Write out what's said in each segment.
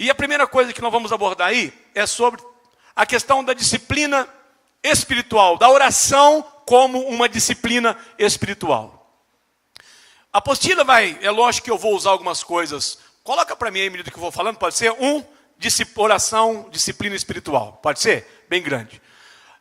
E a primeira coisa que nós vamos abordar aí é sobre a questão da disciplina espiritual, da oração como uma disciplina espiritual. A apostila é lógico que eu vou usar algumas coisas. Coloca para mim aí, à medida que eu vou falando, pode ser oração, disciplina espiritual. Pode ser? Bem grande.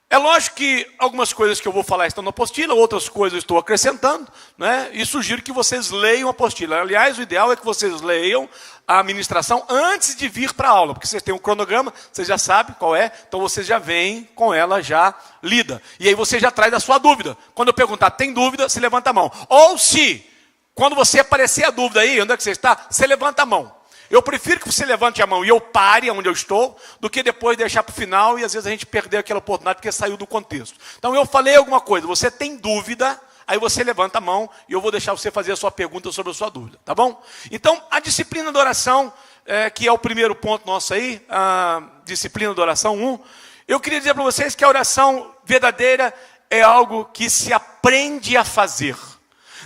É lógico que algumas coisas que eu vou falar estão na apostila, outras coisas eu estou acrescentando, né? E sugiro que vocês leiam a apostila. Aliás, o ideal é que vocês leiam a ministração antes de vir para a aula, porque vocês têm um cronograma, vocês já sabem qual é, então vocês já vêm com ela já lida. E aí você já traz a sua dúvida. Quando eu perguntar, tem dúvida, você levanta a mão. Ou se, quando você aparecer a dúvida aí, onde é que você está, você levanta a mão. Eu prefiro que você levante a mão e eu pare onde eu estou, do que depois deixar para o final e às vezes a gente perder aquela oportunidade porque saiu do contexto. Então eu falei alguma coisa, você tem dúvida, aí você levanta a mão e eu vou deixar você fazer a sua pergunta sobre a sua dúvida, tá bom? Então, a disciplina da oração, que é o primeiro ponto nosso aí, a disciplina da oração 1, eu queria dizer para vocês que a oração verdadeira é algo que se aprende a fazer.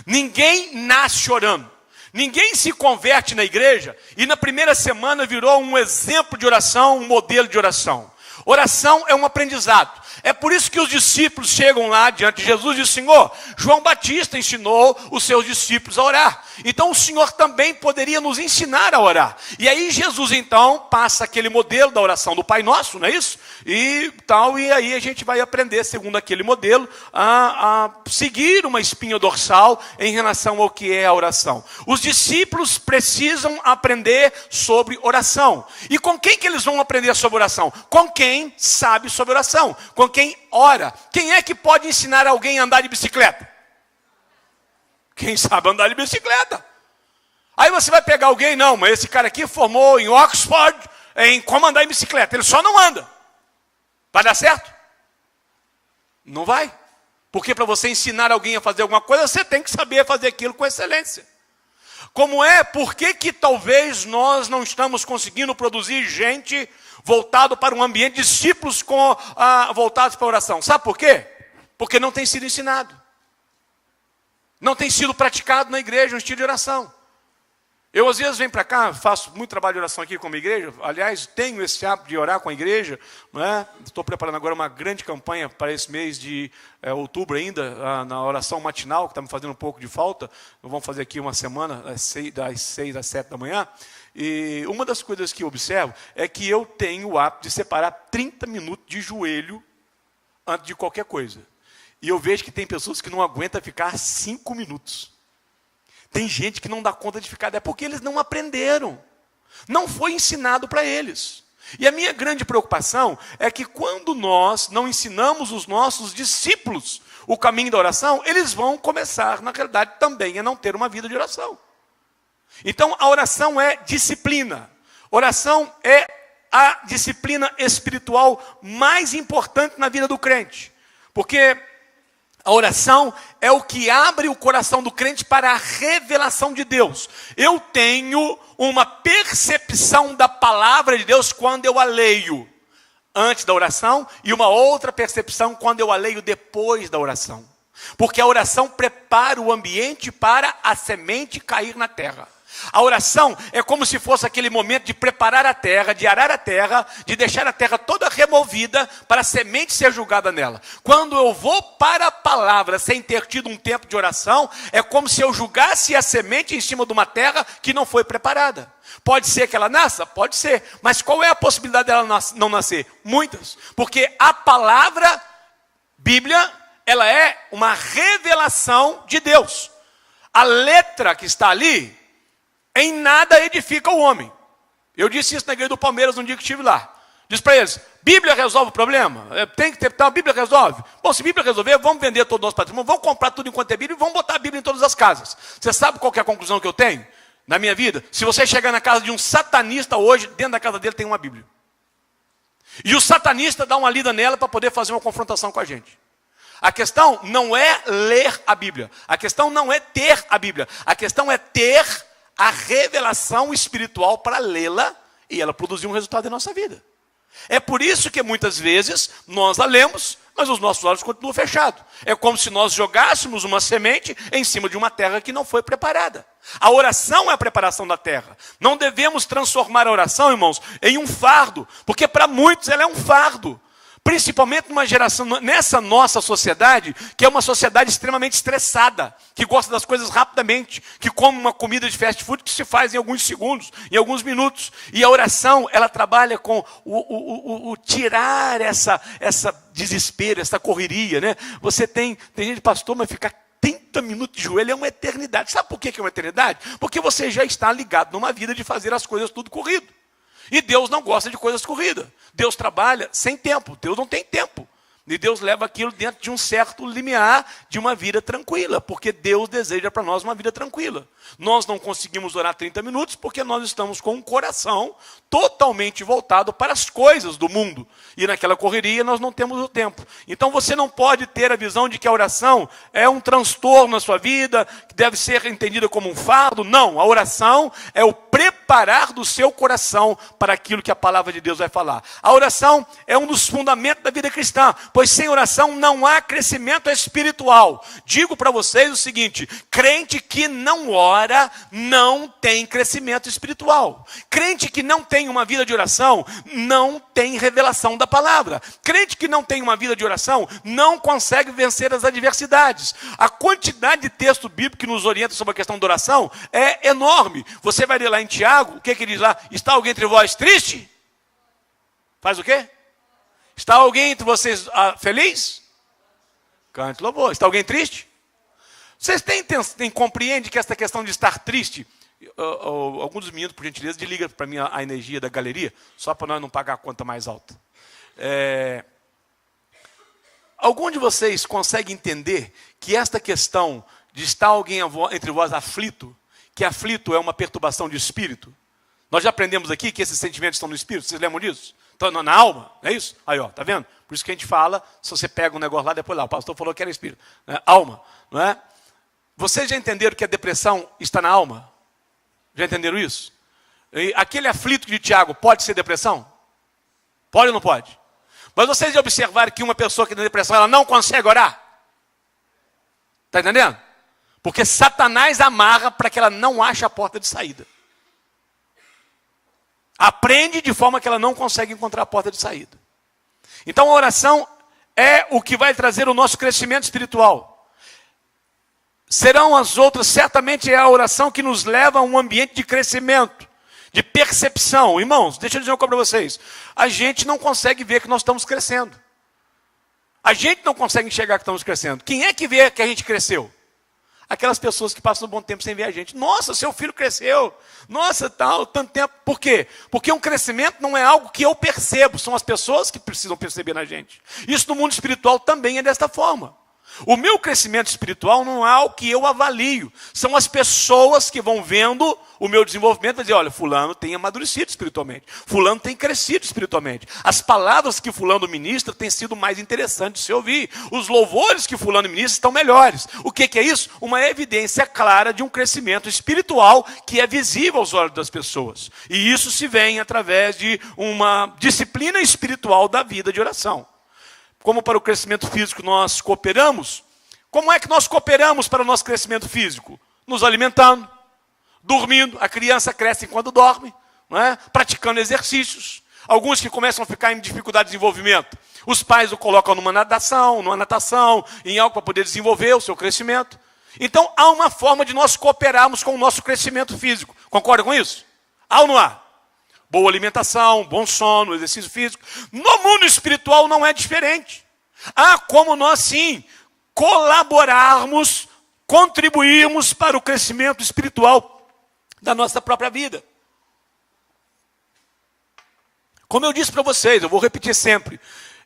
Ninguém nasce orando. Ninguém se converte na igreja e na primeira semana virou um exemplo de oração, um modelo de oração. Oração é um aprendizado. É por isso que os discípulos chegam lá diante de Jesus e dizem, Senhor, João Batista ensinou os seus discípulos a orar. Então o Senhor também poderia nos ensinar a orar. E aí Jesus então passa aquele modelo da oração do Pai Nosso, não é isso? E aí a gente vai aprender, segundo aquele modelo, a seguir uma espinha dorsal em relação ao que é a oração. Os discípulos precisam aprender sobre oração. E com quem que eles vão aprender sobre oração? Com quem sabe sobre oração. Com quem ora. Quem é que pode ensinar alguém a andar de bicicleta? Quem sabe andar de bicicleta. Aí você vai pegar alguém, não, mas esse cara aqui formou em Oxford em como andar em bicicleta. Ele só não anda. Vai dar certo? Não vai. Porque para você ensinar alguém a fazer alguma coisa, você tem que saber fazer aquilo com excelência. Por que talvez nós não estamos conseguindo produzir gente voltado para um ambiente, discípulos voltados para a oração? Sabe por quê? Porque não tem sido ensinado. Não tem sido praticado na igreja um estilo de oração. Eu às vezes venho para cá, faço muito trabalho de oração aqui com a igreja. Aliás, tenho esse hábito de orar com a igreja. Não é? Estou preparando agora uma grande campanha para esse mês de outubro ainda, na oração matinal, que está me fazendo um pouco de falta. Vamos fazer aqui uma semana, das 6 às 7 da manhã. E uma das coisas que eu observo é que eu tenho o hábito de separar 30 minutos de joelho antes de qualquer coisa. E eu vejo que tem pessoas que não aguentam ficar 5 minutos. Tem gente que não dá conta de ficar, é porque eles não aprenderam. Não foi ensinado para eles. E a minha grande preocupação é que quando nós não ensinamos os nossos discípulos o caminho da oração, eles vão começar, na realidade, também a não ter uma vida de oração. Então, a oração é disciplina. Oração é a disciplina espiritual mais importante na vida do crente. Porque a oração é o que abre o coração do crente para a revelação de Deus. Eu tenho uma percepção da palavra de Deus quando eu a leio antes da oração e uma outra percepção quando eu a leio depois da oração. Porque a oração prepara o ambiente para a semente cair na terra. A oração é como se fosse aquele momento de preparar a terra, de arar a terra, de deixar a terra toda removida para a semente ser julgada nela. Quando eu vou para a palavra sem ter tido um tempo de oração, é como se eu julgasse a semente em cima de uma terra que não foi preparada. Pode ser que ela nasça? Pode ser. Mas qual é a possibilidade dela não nascer? Muitas. Porque a palavra, Bíblia, ela é uma revelação de Deus. A letra que está ali, em nada edifica o homem. Eu disse isso na igreja do Palmeiras um dia que estive lá. Disse para eles, Bíblia resolve o problema? Tem que ter, então a Bíblia resolve? Bom, se a Bíblia resolver, vamos vender todo o nosso patrimônio, vamos comprar tudo enquanto é Bíblia e vamos botar a Bíblia em todas as casas. Você sabe qual que é a conclusão que eu tenho na minha vida? Se você chegar na casa de um satanista hoje, dentro da casa dele tem uma Bíblia. E o satanista dá uma lida nela para poder fazer uma confrontação com a gente. A questão não é ler a Bíblia. A questão não é ter a Bíblia. A questão é ter a revelação espiritual para lê-la e ela produzir um resultado em nossa vida. É por isso que muitas vezes nós a lemos, mas os nossos olhos continuam fechados. É como se nós jogássemos uma semente em cima de uma terra que não foi preparada. A oração é a preparação da terra. Não devemos transformar a oração, irmãos, em um fardo, porque para muitos ela é um fardo. Principalmente numa geração, nessa nossa sociedade, que é uma sociedade extremamente estressada, que gosta das coisas rapidamente, que come uma comida de fast food que se faz em alguns segundos, em alguns minutos. E a oração, ela trabalha com o tirar essa desespero, essa correria, né? Você tem gente, pastor, mas ficar 30 minutos de joelho é uma eternidade. Sabe por que é uma eternidade? Porque você já está ligado numa vida de fazer as coisas tudo corrido. E Deus não gosta de coisas corridas. Deus trabalha sem tempo. Deus não tem tempo. E Deus leva aquilo dentro de um certo limiar de uma vida tranquila. Porque Deus deseja para nós uma vida tranquila. Nós não conseguimos orar 30 minutos porque nós estamos com um coração totalmente voltado para as coisas do mundo. E naquela correria nós não temos o tempo. Então você não pode ter a visão de que a oração é um transtorno na sua vida, que deve ser entendida como um fardo. Não, a oração é o preparar do seu coração para aquilo que a palavra de Deus vai falar. A oração é um dos fundamentos da vida cristã, pois sem oração não há crescimento espiritual. Digo para vocês o seguinte: crente que não ora não tem crescimento espiritual. Crente que não tem uma vida de oração não tem revelação da palavra. Crente que não tem uma vida de oração não consegue vencer as adversidades. A quantidade de texto bíblico que nos orienta sobre a questão da oração é enorme. Você vai ler lá em Tiago, o que ele diz lá? Está alguém entre vós triste? Faz o quê? Está alguém entre vocês feliz? Cante louvor. Está alguém triste? Vocês compreendem que essa questão de estar triste, alguns dos meninos, por gentileza, desliga para mim a energia da galeria, só para nós não pagar a conta mais alta. Algum de vocês consegue entender que esta questão de estar alguém entre vós aflito, que aflito é uma perturbação de espírito? Nós já aprendemos aqui que esses sentimentos estão no espírito, vocês lembram disso? Estão na alma, não é isso? Aí, ó, tá vendo? Por isso que a gente fala, se você pega um negócio lá, depois lá, o pastor falou que era espírito. Né? Alma, não é? Vocês já entenderam que a depressão está na alma? Já entenderam isso? E aquele aflito de Tiago pode ser depressão? Pode ou não pode? Mas vocês já observaram que uma pessoa que tem depressão, ela não consegue orar? Está entendendo? Porque Satanás amarra para que ela não ache a porta de saída. Aprende de forma que ela não consegue encontrar a porta de saída. Então a oração é o que vai trazer o nosso crescimento espiritual. Serão as outras, certamente é a oração que nos leva a um ambiente de crescimento, de percepção. Irmãos, deixa eu dizer uma coisa para vocês. A gente não consegue ver que nós estamos crescendo. A gente não consegue enxergar que estamos crescendo. Quem é que vê que a gente cresceu? Aquelas pessoas que passam um bom tempo sem ver a gente. Nossa, seu filho cresceu. Nossa, tal, tanto tempo. Por quê? Porque um crescimento não é algo que eu percebo. São as pessoas que precisam perceber na gente. Isso no mundo espiritual também é desta forma. O meu crescimento espiritual não é algo que eu avalio. São as pessoas que vão vendo o meu desenvolvimento e dizer, olha, fulano tem amadurecido espiritualmente. Fulano tem crescido espiritualmente. As palavras que fulano ministra têm sido mais interessantes de se ouvir. Os louvores que fulano ministra estão melhores. O que é isso? Uma evidência clara de um crescimento espiritual que é visível aos olhos das pessoas. E isso se vem através de uma disciplina espiritual da vida de oração. Como para o crescimento físico nós cooperamos, como é que nós cooperamos para o nosso crescimento físico? Nos alimentando, dormindo, a criança cresce enquanto dorme, não é? Praticando exercícios. Alguns que começam a ficar em dificuldade de desenvolvimento, os pais o colocam numa natação, em algo para poder desenvolver o seu crescimento. Então há uma forma de nós cooperarmos com o nosso crescimento físico. Concorda com isso? Há ou não há? Boa alimentação, bom sono, exercício físico. No mundo espiritual não é diferente. Há como nós sim colaborarmos, contribuirmos para o crescimento espiritual da nossa própria vida. Como eu disse para vocês, eu vou repetir sempre.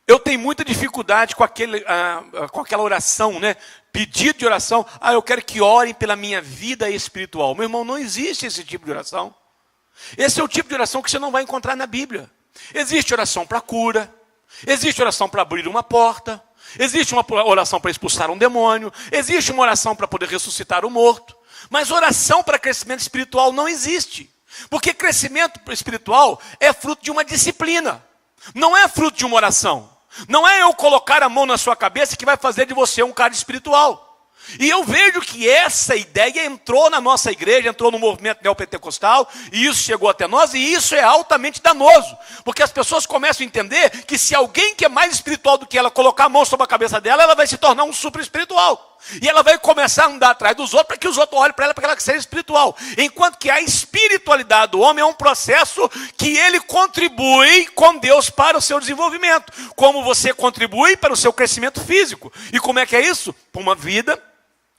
Eu tenho muita dificuldade com aquela oração, né? Pedido de oração. Eu quero que orem pela minha vida espiritual. Meu irmão, não existe esse tipo de oração. Esse é o tipo de oração que você não vai encontrar na Bíblia. Existe oração para cura, existe oração para abrir uma porta, existe uma oração para expulsar um demônio, existe uma oração para poder ressuscitar o morto, mas oração para crescimento espiritual não existe. Porque crescimento espiritual é fruto de uma disciplina. Não é fruto de uma oração. Não é eu colocar a mão na sua cabeça que vai fazer de você um cara espiritual. E eu vejo que essa ideia entrou na nossa igreja, entrou no movimento neopentecostal, e isso chegou até nós, e isso é altamente danoso. Porque as pessoas começam a entender que se alguém que é mais espiritual do que ela colocar a mão sobre a cabeça dela, ela vai se tornar um super espiritual. E ela vai começar a andar atrás dos outros para que os outros olhem para ela, para que ela seja espiritual. Enquanto que a espiritualidade do homem é um processo que ele contribui com Deus para o seu desenvolvimento. Como você contribui para o seu crescimento físico. E como é que é isso? Por uma vida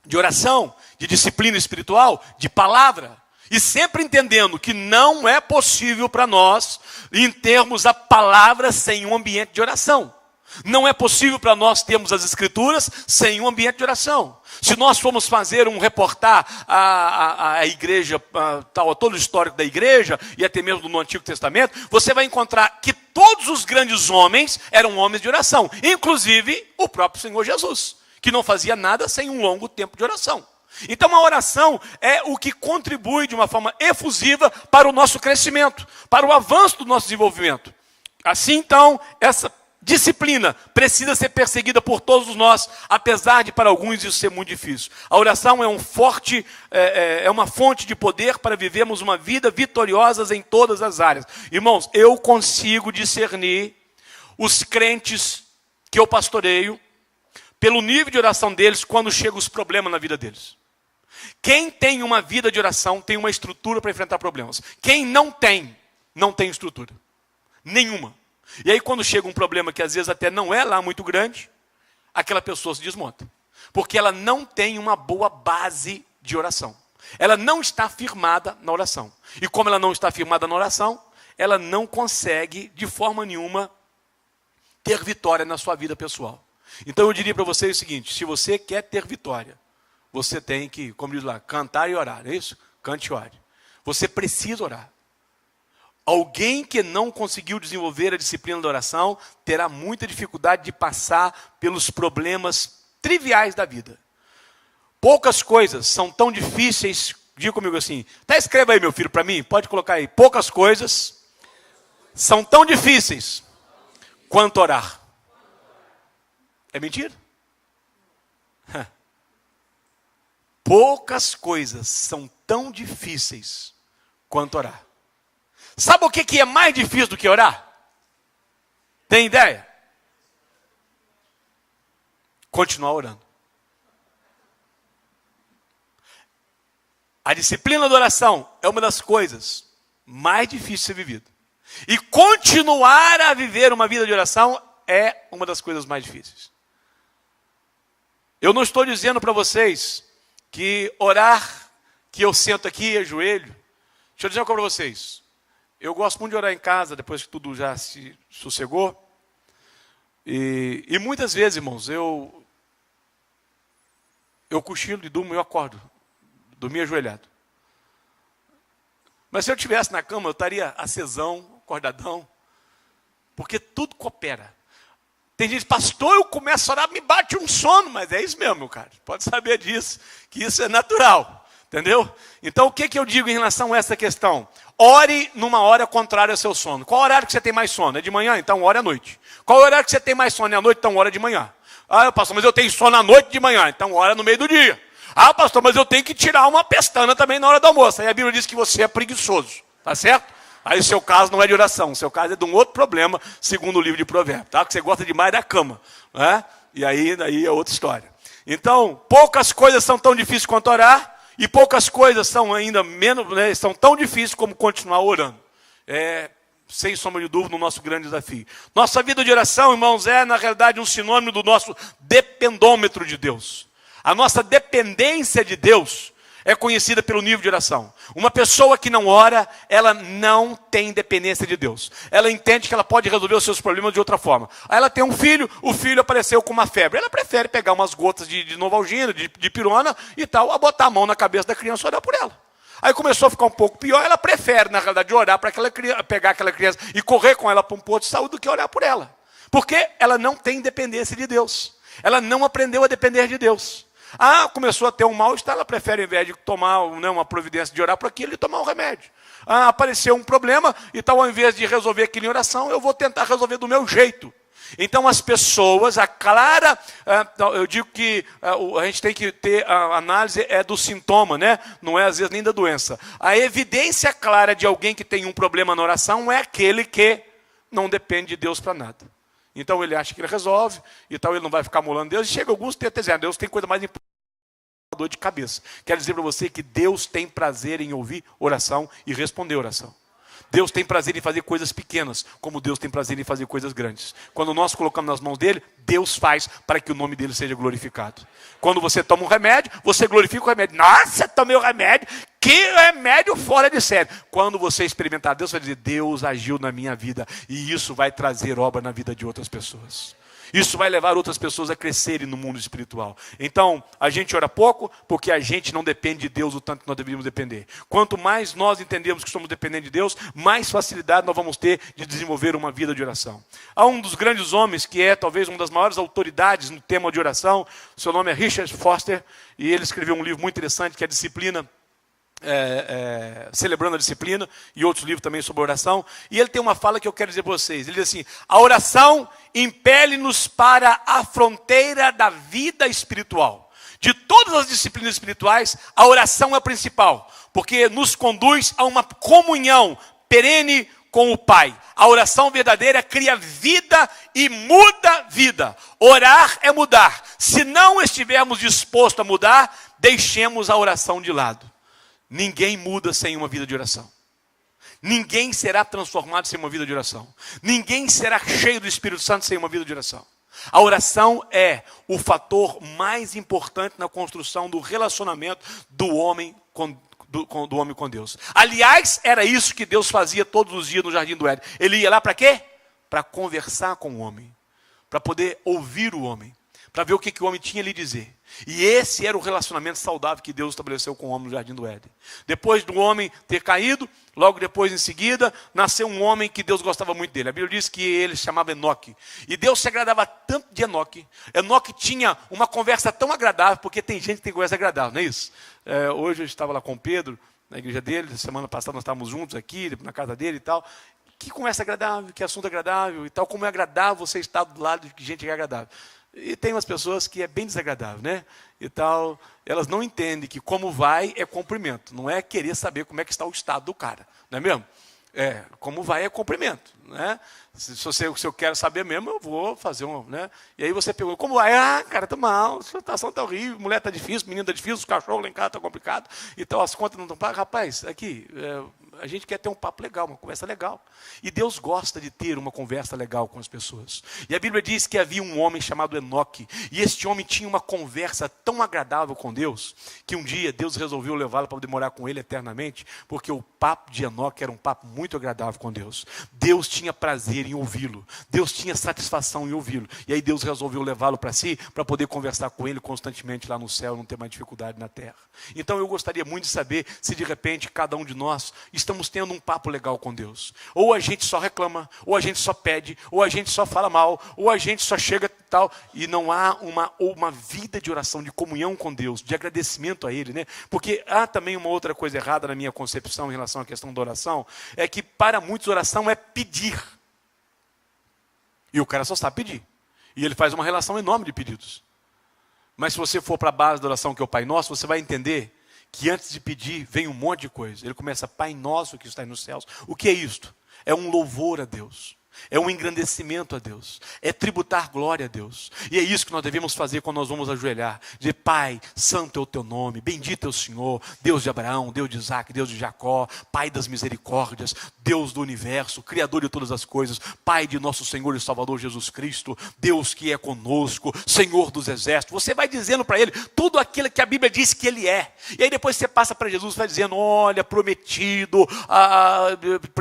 de oração, de disciplina espiritual, de palavra. E sempre entendendo que não é possível para nós em termos a palavra sem um ambiente de oração. Não é possível para nós termos as escrituras sem um ambiente de oração. Se nós formos fazer reportar a igreja, todo o histórico da igreja, e até mesmo no Antigo Testamento, você vai encontrar que todos os grandes homens eram homens de oração. Inclusive o próprio Senhor Jesus, que não fazia nada sem um longo tempo de oração. Então a oração é o que contribui de uma forma efusiva para o nosso crescimento, para o avanço do nosso desenvolvimento. Assim então, essa disciplina precisa ser perseguida por todos nós, apesar de para alguns isso ser muito difícil. A oração é uma fonte de poder para vivermos uma vida vitoriosa em todas as áreas. Irmãos, eu consigo discernir os crentes que eu pastoreio pelo nível de oração deles quando chegam os problemas na vida deles. Quem tem uma vida de oração tem uma estrutura para enfrentar problemas. Quem não tem estrutura nenhuma. E aí quando chega um problema que às vezes até não é lá muito grande, aquela pessoa se desmonta. Porque ela não tem uma boa base de oração. Ela não está firmada na oração. E como ela não está firmada na oração, ela não consegue de forma nenhuma ter vitória na sua vida pessoal. Então eu diria para vocês o seguinte: se você quer ter vitória, você tem que, como diz lá, cantar e orar, não é isso? Cante e ore. Você precisa orar. Alguém que não conseguiu desenvolver a disciplina da oração terá muita dificuldade de passar pelos problemas triviais da vida. Poucas coisas são tão difíceis, diga comigo assim, até escreva aí meu filho para mim, pode colocar aí, poucas coisas são tão difíceis quanto orar. É mentira? Poucas coisas são tão difíceis quanto orar. Sabe o que é mais difícil do que orar? Tem ideia? Continuar orando. A disciplina da oração é uma das coisas mais difíceis de ser vivida. E continuar a viver uma vida de oração é uma das coisas mais difíceis. Eu não estou dizendo para vocês que orar, que eu sento aqui e ajoelho. Deixa eu dizer uma coisa para vocês. Eu gosto muito de orar em casa, depois que tudo já se sossegou. E muitas vezes, irmãos, eu cochilo e durmo e eu acordo. Dormi ajoelhado. Mas se eu estivesse na cama, eu estaria acesão, acordadão. Porque tudo coopera. Tem gente, pastor, eu começo a orar, me bate um sono. Mas é isso mesmo, meu cara. Pode saber disso, que isso é natural. Entendeu? Então, o que eu digo em relação a essa questão? Ore numa hora contrária ao seu sono. Qual horário que você tem mais sono? É de manhã? Então, ore à noite. Qual horário que você tem mais sono? É à noite? Então, ore de manhã. Ah, pastor, mas eu tenho sono à noite de manhã. Então, ore no meio do dia. Ah, pastor, mas eu tenho que tirar uma pestana também na hora do almoço. Aí a Bíblia diz que você é preguiçoso. Tá certo? Aí o seu caso não é de oração. O seu caso é de um outro problema, segundo o livro de Provérbios. Tá? Que você gosta demais da cama. Né? E aí é outra história. Então, poucas coisas são tão difíceis quanto orar. E poucas coisas são ainda menos, né, são tão difíceis como continuar orando. Sem sombra de dúvida, o nosso grande desafio. Nossa vida de oração, irmãos, é na realidade um sinônimo do nosso dependômetro de Deus. A nossa dependência de Deus é conhecida pelo nível de oração. Uma pessoa que não ora, ela não tem dependência de Deus. Ela entende que ela pode resolver os seus problemas de outra forma. Aí ela tem um filho, o filho apareceu com uma febre. Ela prefere pegar umas gotas de Novalgina, de pirona e tal, a botar a mão na cabeça da criança e orar por ela. Aí começou a ficar um pouco pior, ela prefere, na realidade, orar para pegar aquela criança e correr com ela para um posto de saúde do que orar por ela. Porque ela não tem dependência de Deus. Ela não aprendeu a depender de Deus. Começou a ter um mal-estar, ela prefere, ao invés de tomar uma providência de orar por aquilo, ele tomar um remédio. Apareceu um problema, então ao invés de resolver aquilo em oração, eu vou tentar resolver do meu jeito. Então as pessoas, eu digo que a gente tem que ter a análise do sintoma, né? Não é às vezes nem da doença. A evidência clara de alguém que tem um problema na oração é aquele que não depende de Deus para nada. Então ele acha que ele resolve, e tal, ele não vai ficar molando Deus. E chega alguns que dizem, Deus tem coisa mais importante, dor de cabeça. Quero dizer para você que Deus tem prazer em ouvir oração e responder oração. Deus tem prazer em fazer coisas pequenas, como Deus tem prazer em fazer coisas grandes. Quando nós colocamos nas mãos dele, Deus faz para que o nome dele seja glorificado. Quando você toma um remédio, você glorifica o remédio. Nossa, tomei o remédio, que remédio fora de série. Quando você experimentar Deus, vai dizer, Deus agiu na minha vida, e isso vai trazer obra na vida de outras pessoas. Isso vai levar outras pessoas a crescerem no mundo espiritual. Então, a gente ora pouco, porque a gente não depende de Deus o tanto que nós deveríamos depender. Quanto mais nós entendemos que somos dependentes de Deus, mais facilidade nós vamos ter de desenvolver uma vida de oração. Há um dos grandes homens, que é talvez uma das maiores autoridades no tema de oração, seu nome é Richard Foster, e ele escreveu um livro muito interessante, que é a Disciplina, Celebrando a Disciplina, e outros livros também sobre oração. E ele tem uma fala que eu quero dizer para vocês. Ele diz assim: a oração impele-nos para a fronteira da vida espiritual. De todas as disciplinas espirituais, a oração é a principal, porque nos conduz a uma comunhão perene com o Pai. A oração verdadeira cria vida e muda vida. Orar é mudar. Se não estivermos dispostos a mudar, deixemos a oração de lado. Ninguém muda sem uma vida de oração. Ninguém será transformado sem uma vida de oração. Ninguém será cheio do Espírito Santo sem uma vida de oração. A oração é o fator mais importante na construção do relacionamento do homem com Deus. Aliás, era isso que Deus fazia todos os dias no Jardim do Éden. Ele ia lá para quê? Para conversar com o homem. Para poder ouvir o homem. Para ver o que o homem tinha a lhe dizer. E esse era o relacionamento saudável que Deus estabeleceu com o homem no Jardim do Éden. Depois do homem ter caído, logo depois em seguida, nasceu um homem que Deus gostava muito dele. A Bíblia diz que ele se chamava Enoque. E Deus se agradava tanto de Enoque. Enoque tinha uma conversa tão agradável, porque tem gente que tem conversa agradável, não é isso? Hoje eu estava lá com o Pedro, na igreja dele, semana passada nós estávamos juntos aqui, na casa dele e tal. Que conversa agradável, que assunto agradável e tal. Como é agradável você estar do lado de gente que é agradável. E tem umas pessoas que é bem desagradável, né? E tal, elas não entendem que como vai é cumprimento. Não é querer saber como é que está o estado do cara, não é mesmo? Como vai é cumprimento, né? Se eu quero saber mesmo, eu vou fazer né? E aí você pergunta, como vai? Cara, tá mal, a situação tá horrível, mulher tá difícil, menino tá difícil, os cachorros lá em casa tá complicado, então as contas não estão pagas. Rapaz, aqui, a gente quer ter um papo legal, uma conversa legal. E Deus gosta de ter uma conversa legal com as pessoas. E a Bíblia diz que havia um homem chamado Enoque, e este homem tinha uma conversa tão agradável com Deus, que um dia Deus resolveu levá-lo para morar com ele eternamente, porque o papo de Enoque era um papo muito agradável com Deus. Deus tinha prazer em ouvi-lo. Deus tinha satisfação em ouvi-lo. E aí Deus resolveu levá-lo para si, para poder conversar com ele constantemente lá no céu, não ter mais dificuldade na terra. Então eu gostaria muito de saber se de repente cada um de nós estamos tendo um papo legal com Deus. Ou a gente só reclama, ou a gente só pede, ou a gente só fala mal, ou a gente só chega tal, e não há uma vida de oração, de comunhão com Deus, de agradecimento a Ele, né? Porque há também uma outra coisa errada na minha concepção em relação à questão da oração, é que para muitos oração é pedir. E o cara só sabe pedir. E ele faz uma relação enorme de pedidos. Mas se você for para a base da oração, que é o Pai Nosso, você vai entender que antes de pedir, vem um monte de coisa. Ele começa, Pai Nosso que está nos céus. O que é isto? É um louvor a Deus. É um engrandecimento a Deus. É tributar glória a Deus. E é isso que nós devemos fazer quando nós vamos ajoelhar. Dizer, Pai, santo é o teu nome, bendito é o Senhor, Deus de Abraão, Deus de Isaac, Deus de Jacó, Pai das misericórdias, Deus do universo, Criador de todas as coisas, Pai de nosso Senhor e Salvador Jesus Cristo, Deus que é conosco, Senhor dos exércitos. Você vai dizendo para Ele tudo aquilo que a Bíblia diz que Ele é. E aí depois você passa para Jesus e vai dizendo, olha, prometido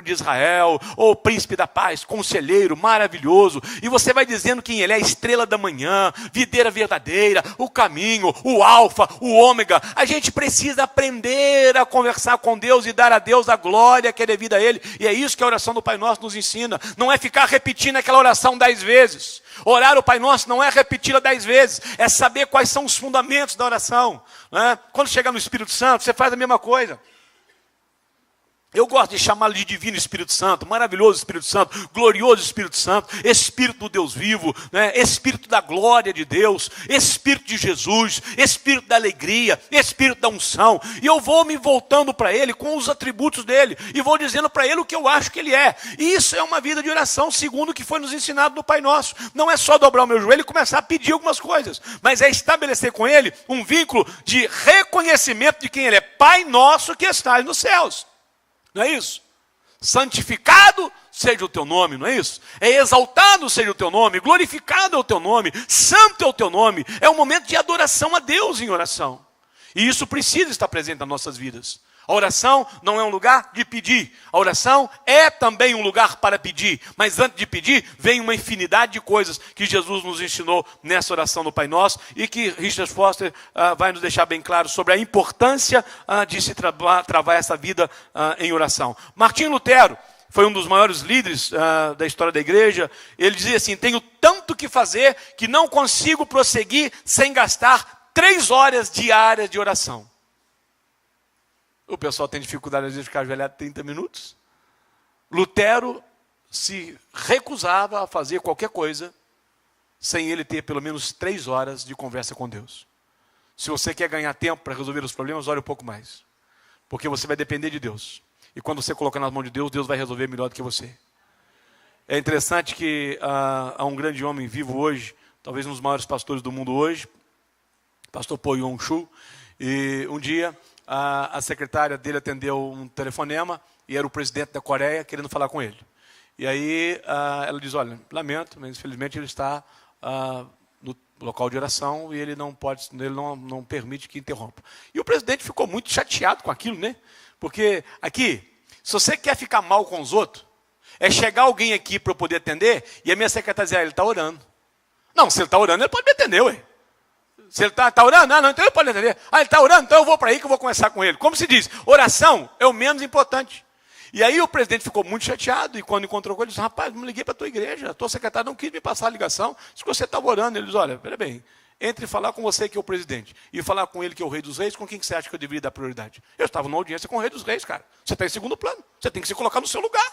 de Israel, ou príncipe da paz, com conselheiro, maravilhoso, e você vai dizendo quem ele é, a estrela da manhã, videira verdadeira, o caminho, o alfa, o ômega. A gente precisa aprender a conversar com Deus e dar a Deus a glória que é devida a Ele, e é isso que a oração do Pai Nosso nos ensina. Não é ficar repetindo aquela oração 10 vezes. Orar o Pai Nosso não é repeti-la 10 vezes, é saber quais são os fundamentos da oração, né? Quando chegar no Espírito Santo, você faz a mesma coisa. Eu gosto de chamá-lo de divino Espírito Santo, maravilhoso Espírito Santo, glorioso Espírito Santo, Espírito do Deus vivo, né? Espírito da glória de Deus, Espírito de Jesus, Espírito da alegria, Espírito da unção. E eu vou me voltando para Ele com os atributos dEle, e vou dizendo para Ele o que eu acho que Ele é. E isso é uma vida de oração, segundo o que foi nos ensinado no Pai Nosso. Não é só dobrar o meu joelho e começar a pedir algumas coisas, mas é estabelecer com Ele um vínculo de reconhecimento de quem Ele é. Pai Nosso que estás nos céus. Não é isso? Santificado seja o teu nome, não é isso? É exaltado seja o teu nome, glorificado é o teu nome, santo é o teu nome. É um momento de adoração a Deus em oração. E isso precisa estar presente nas nossas vidas. A oração não é um lugar de pedir. A oração é também um lugar para pedir. Mas antes de pedir, vem uma infinidade de coisas que Jesus nos ensinou nessa oração do Pai Nosso e que Richard Foster vai nos deixar bem claro sobre a importância de se travar essa vida em oração. Martinho Lutero foi um dos maiores líderes da história da igreja. Ele dizia assim: tenho tanto que fazer que não consigo prosseguir sem gastar 3 horas diárias de oração. O pessoal tem dificuldade às vezes de ficar ajoelhado 30 minutos. Lutero se recusava a fazer qualquer coisa sem ele ter pelo menos 3 horas de conversa com Deus. Se você quer ganhar tempo para resolver os problemas, ore um pouco mais. Porque você vai depender de Deus. E quando você colocar nas mãos de Deus, Deus vai resolver melhor do que você. É interessante que há um grande homem vivo hoje, talvez um dos maiores pastores do mundo hoje, pastor Po Yong-Chu, e um dia a secretária dele atendeu um telefonema e era o presidente da Coreia querendo falar com ele. E aí ela diz: olha, lamento, mas infelizmente ele está no local de oração e ele não pode, ele não permite que interrompa. E o presidente ficou muito chateado com aquilo, né? Porque aqui, se você quer ficar mal com os outros, é chegar alguém aqui para eu poder atender e a minha secretária dizer: ele está orando. Não, se ele está orando, ele pode me atender, ué. Se ele está orando, não, então ele pode entender. Ele está orando, então eu vou para aí que eu vou conversar com ele. Como se diz, oração é o menos importante. E aí o presidente ficou muito chateado e quando encontrou com ele, disse: rapaz, não liguei para a tua igreja, a tua secretária não quis me passar a ligação, disse que você estava orando. Ele disse: olha, pera bem, entre falar com você que é o presidente e falar com ele que é o rei dos reis, com quem que você acha que eu deveria dar prioridade? Eu estava numa audiência com o rei dos reis, cara. Você está em segundo plano, você tem que se colocar no seu lugar.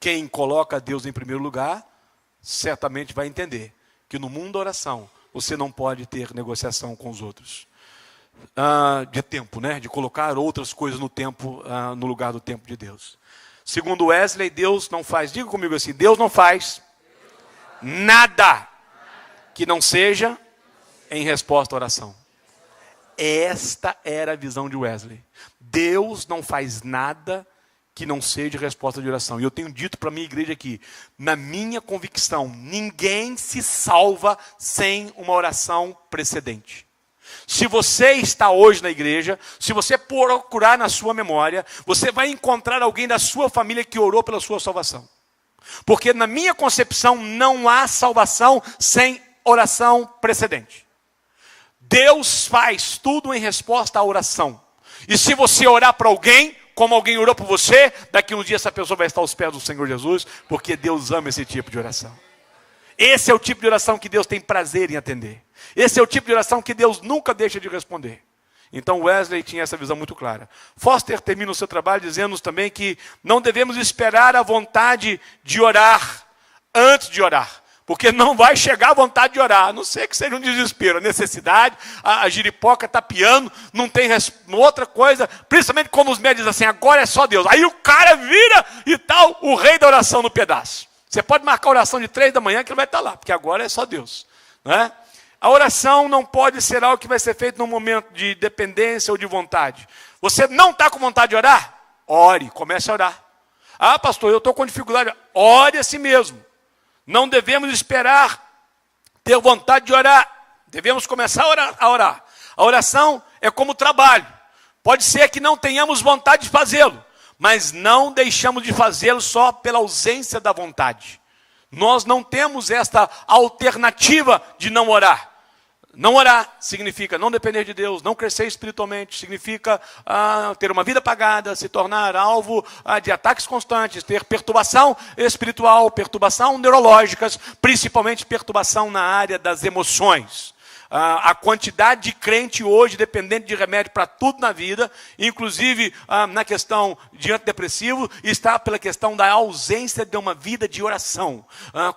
Quem coloca Deus em primeiro lugar, certamente vai entender que no mundo da oração, você não pode ter negociação com os outros. De tempo, né? De colocar outras coisas no tempo, no lugar do tempo de Deus. Segundo Wesley, Deus não faz, diga comigo assim, Deus não faz nada que não seja em resposta à oração. Esta era a visão de Wesley. Deus não faz nada que não seja resposta de oração. E eu tenho dito para a minha igreja aqui, na minha convicção, ninguém se salva sem uma oração precedente. Se você está hoje na igreja, se você procurar na sua memória, você vai encontrar alguém da sua família que orou pela sua salvação. Porque na minha concepção não há salvação sem oração precedente. Deus faz tudo em resposta à oração. E se você orar para alguém, como alguém orou por você, daqui um dia essa pessoa vai estar aos pés do Senhor Jesus, porque Deus ama esse tipo de oração. Esse é o tipo de oração que Deus tem prazer em atender. Esse é o tipo de oração que Deus nunca deixa de responder. Então Wesley tinha essa visão muito clara. Foster termina o seu trabalho dizendo-nos também que não devemos esperar a vontade de orar antes de orar. Porque não vai chegar a vontade de orar, a não ser que seja um desespero, a necessidade, a giripoca está piando, não tem outra coisa, principalmente quando os médicos dizem assim, agora é só Deus. Aí o cara vira e tal, o rei da oração no pedaço. Você pode marcar a oração de 3 da manhã que ele vai estar lá, porque agora é só Deus. Né? A oração não pode ser algo que vai ser feito num momento de dependência ou de vontade. Você não está com vontade de orar? Ore, comece a orar. Ah, pastor, eu estou com dificuldade. Ore a si mesmo. Não devemos esperar ter vontade de orar. Devemos começar a orar. A oração é como trabalho. Pode ser que não tenhamos vontade de fazê-lo, mas não deixamos de fazê-lo só pela ausência da vontade. Nós não temos esta alternativa de não orar. Não orar significa não depender de Deus, não crescer espiritualmente, significa ter uma vida apagada, se tornar alvo de ataques constantes, ter perturbação espiritual, perturbação neurológicas, principalmente perturbação na área das emoções. A quantidade de crente hoje dependente de remédio para tudo na vida, inclusive na questão de antidepressivo, está pela questão da ausência de uma vida de oração.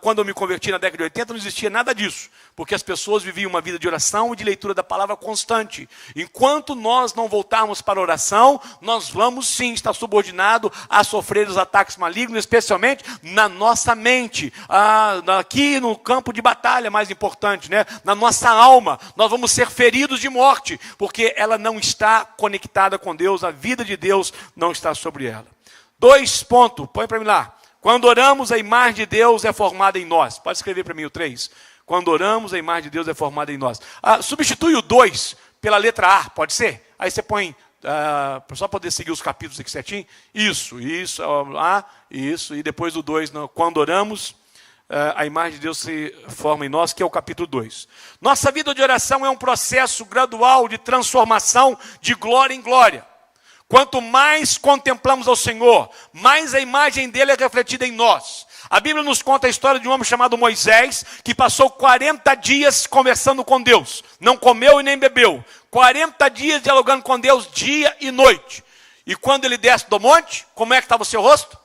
Quando eu me converti na década de 80, não existia nada disso, porque as pessoas viviam uma vida de oração e de leitura da palavra constante. Enquanto nós não voltarmos para a oração, nós vamos sim estar subordinados a sofrer os ataques malignos, especialmente na nossa mente, aqui no campo de batalha, mais importante, né? Na nossa alma. Nós vamos ser feridos de morte, porque ela não está conectada com Deus, a vida de Deus não está sobre ela. 2 pontos, põe para mim lá. Quando oramos, a imagem de Deus é formada em nós. Pode escrever para mim o 3. Quando oramos, a imagem de Deus é formada em nós. Substitui o 2 pela letra A, pode ser? Aí você põe, para só poder seguir os capítulos aqui certinho. Isso, e depois o 2, quando oramos, a imagem de Deus se forma em nós, que é o capítulo 2. Nossa vida de oração é um processo gradual de transformação de glória em glória. Quanto mais contemplamos ao Senhor, mais a imagem dele é refletida em nós. A Bíblia nos conta a história de um homem chamado Moisés, que passou 40 dias conversando com Deus. Não comeu e nem bebeu. 40 dias dialogando com Deus, dia e noite. E quando ele desce do monte, como é que estava o seu rosto?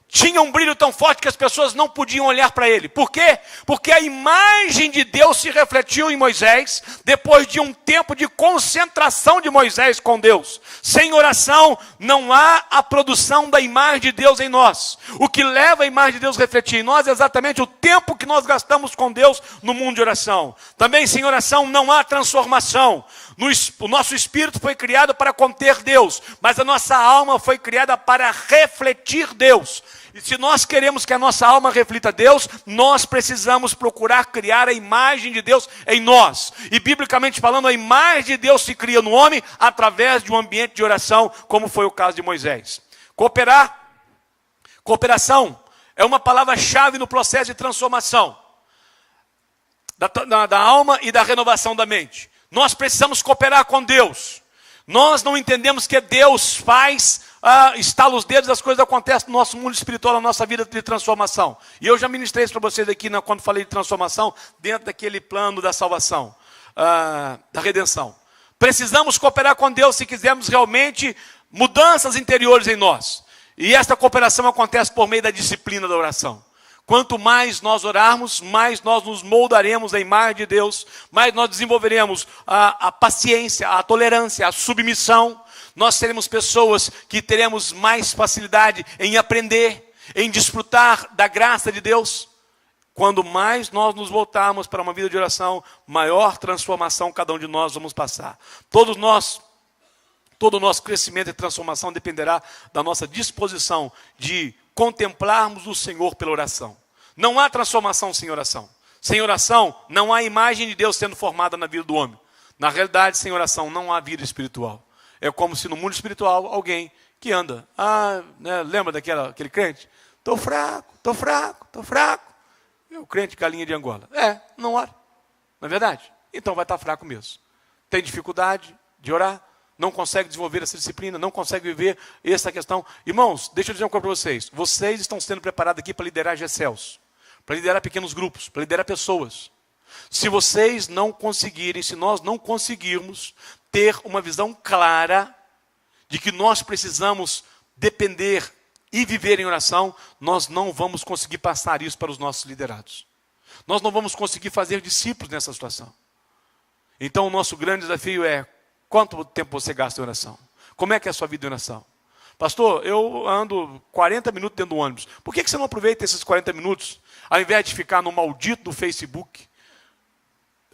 Tinha um brilho tão forte que as pessoas não podiam olhar para ele. Por quê? Porque a imagem de Deus se refletiu em Moisés, depois de um tempo de concentração de Moisés com Deus. Sem oração, não há a produção da imagem de Deus em nós. O que leva a imagem de Deus a refletir em nós é exatamente o tempo que nós gastamos com Deus no mundo de oração. Também sem oração não há transformação. O nosso espírito foi criado para conter Deus, mas a nossa alma foi criada para refletir Deus. E se nós queremos que a nossa alma reflita Deus, nós precisamos procurar criar a imagem de Deus em nós. E biblicamente falando, a imagem de Deus se cria no homem através de um ambiente de oração, como foi o caso de Moisés. Cooperação é uma palavra-chave no processo de transformação da alma e da renovação da mente. Nós precisamos cooperar com Deus. Nós não entendemos que Deus faz, estala os dedos, as coisas acontecem no nosso mundo espiritual, na nossa vida de transformação. E eu já ministrei isso para vocês aqui, quando falei de transformação, dentro daquele plano da salvação, da redenção. Precisamos cooperar com Deus se quisermos realmente mudanças interiores em nós. E esta cooperação acontece por meio da disciplina da oração. Quanto mais nós orarmos, mais nós nos moldaremos à imagem de Deus, mais nós desenvolveremos a paciência, a tolerância, a submissão. Nós seremos pessoas que teremos mais facilidade em aprender, em desfrutar da graça de Deus. Quando mais nós nos voltarmos para uma vida de oração, maior transformação cada um de nós vamos passar. Todo o nosso crescimento e transformação dependerá da nossa disposição de contemplarmos o Senhor pela oração. Não há transformação sem oração. Sem oração, não há imagem de Deus sendo formada na vida do homem. Na realidade, sem oração, não há vida espiritual. É como se no mundo espiritual, alguém que anda, lembra daquele crente? Estou fraco. É o crente galinha de Angola. Não ora. Não é verdade? Então vai estar fraco mesmo. Tem dificuldade de orar, não consegue desenvolver essa disciplina, não consegue viver essa questão. Irmãos, deixa eu dizer uma coisa para vocês. Vocês estão sendo preparados aqui para liderar GCELs, para liderar pequenos grupos, para liderar pessoas. Se vocês não conseguirem, se nós não conseguirmos ter uma visão clara de que nós precisamos depender e viver em oração, nós não vamos conseguir passar isso para os nossos liderados. Nós não vamos conseguir fazer discípulos nessa situação. Então o nosso grande desafio é: quanto tempo você gasta em oração? Como é que é a sua vida em oração? Pastor, eu ando 40 minutos dentro do ônibus. Por que você não aproveita esses 40 minutos, ao invés de ficar no maldito do Facebook,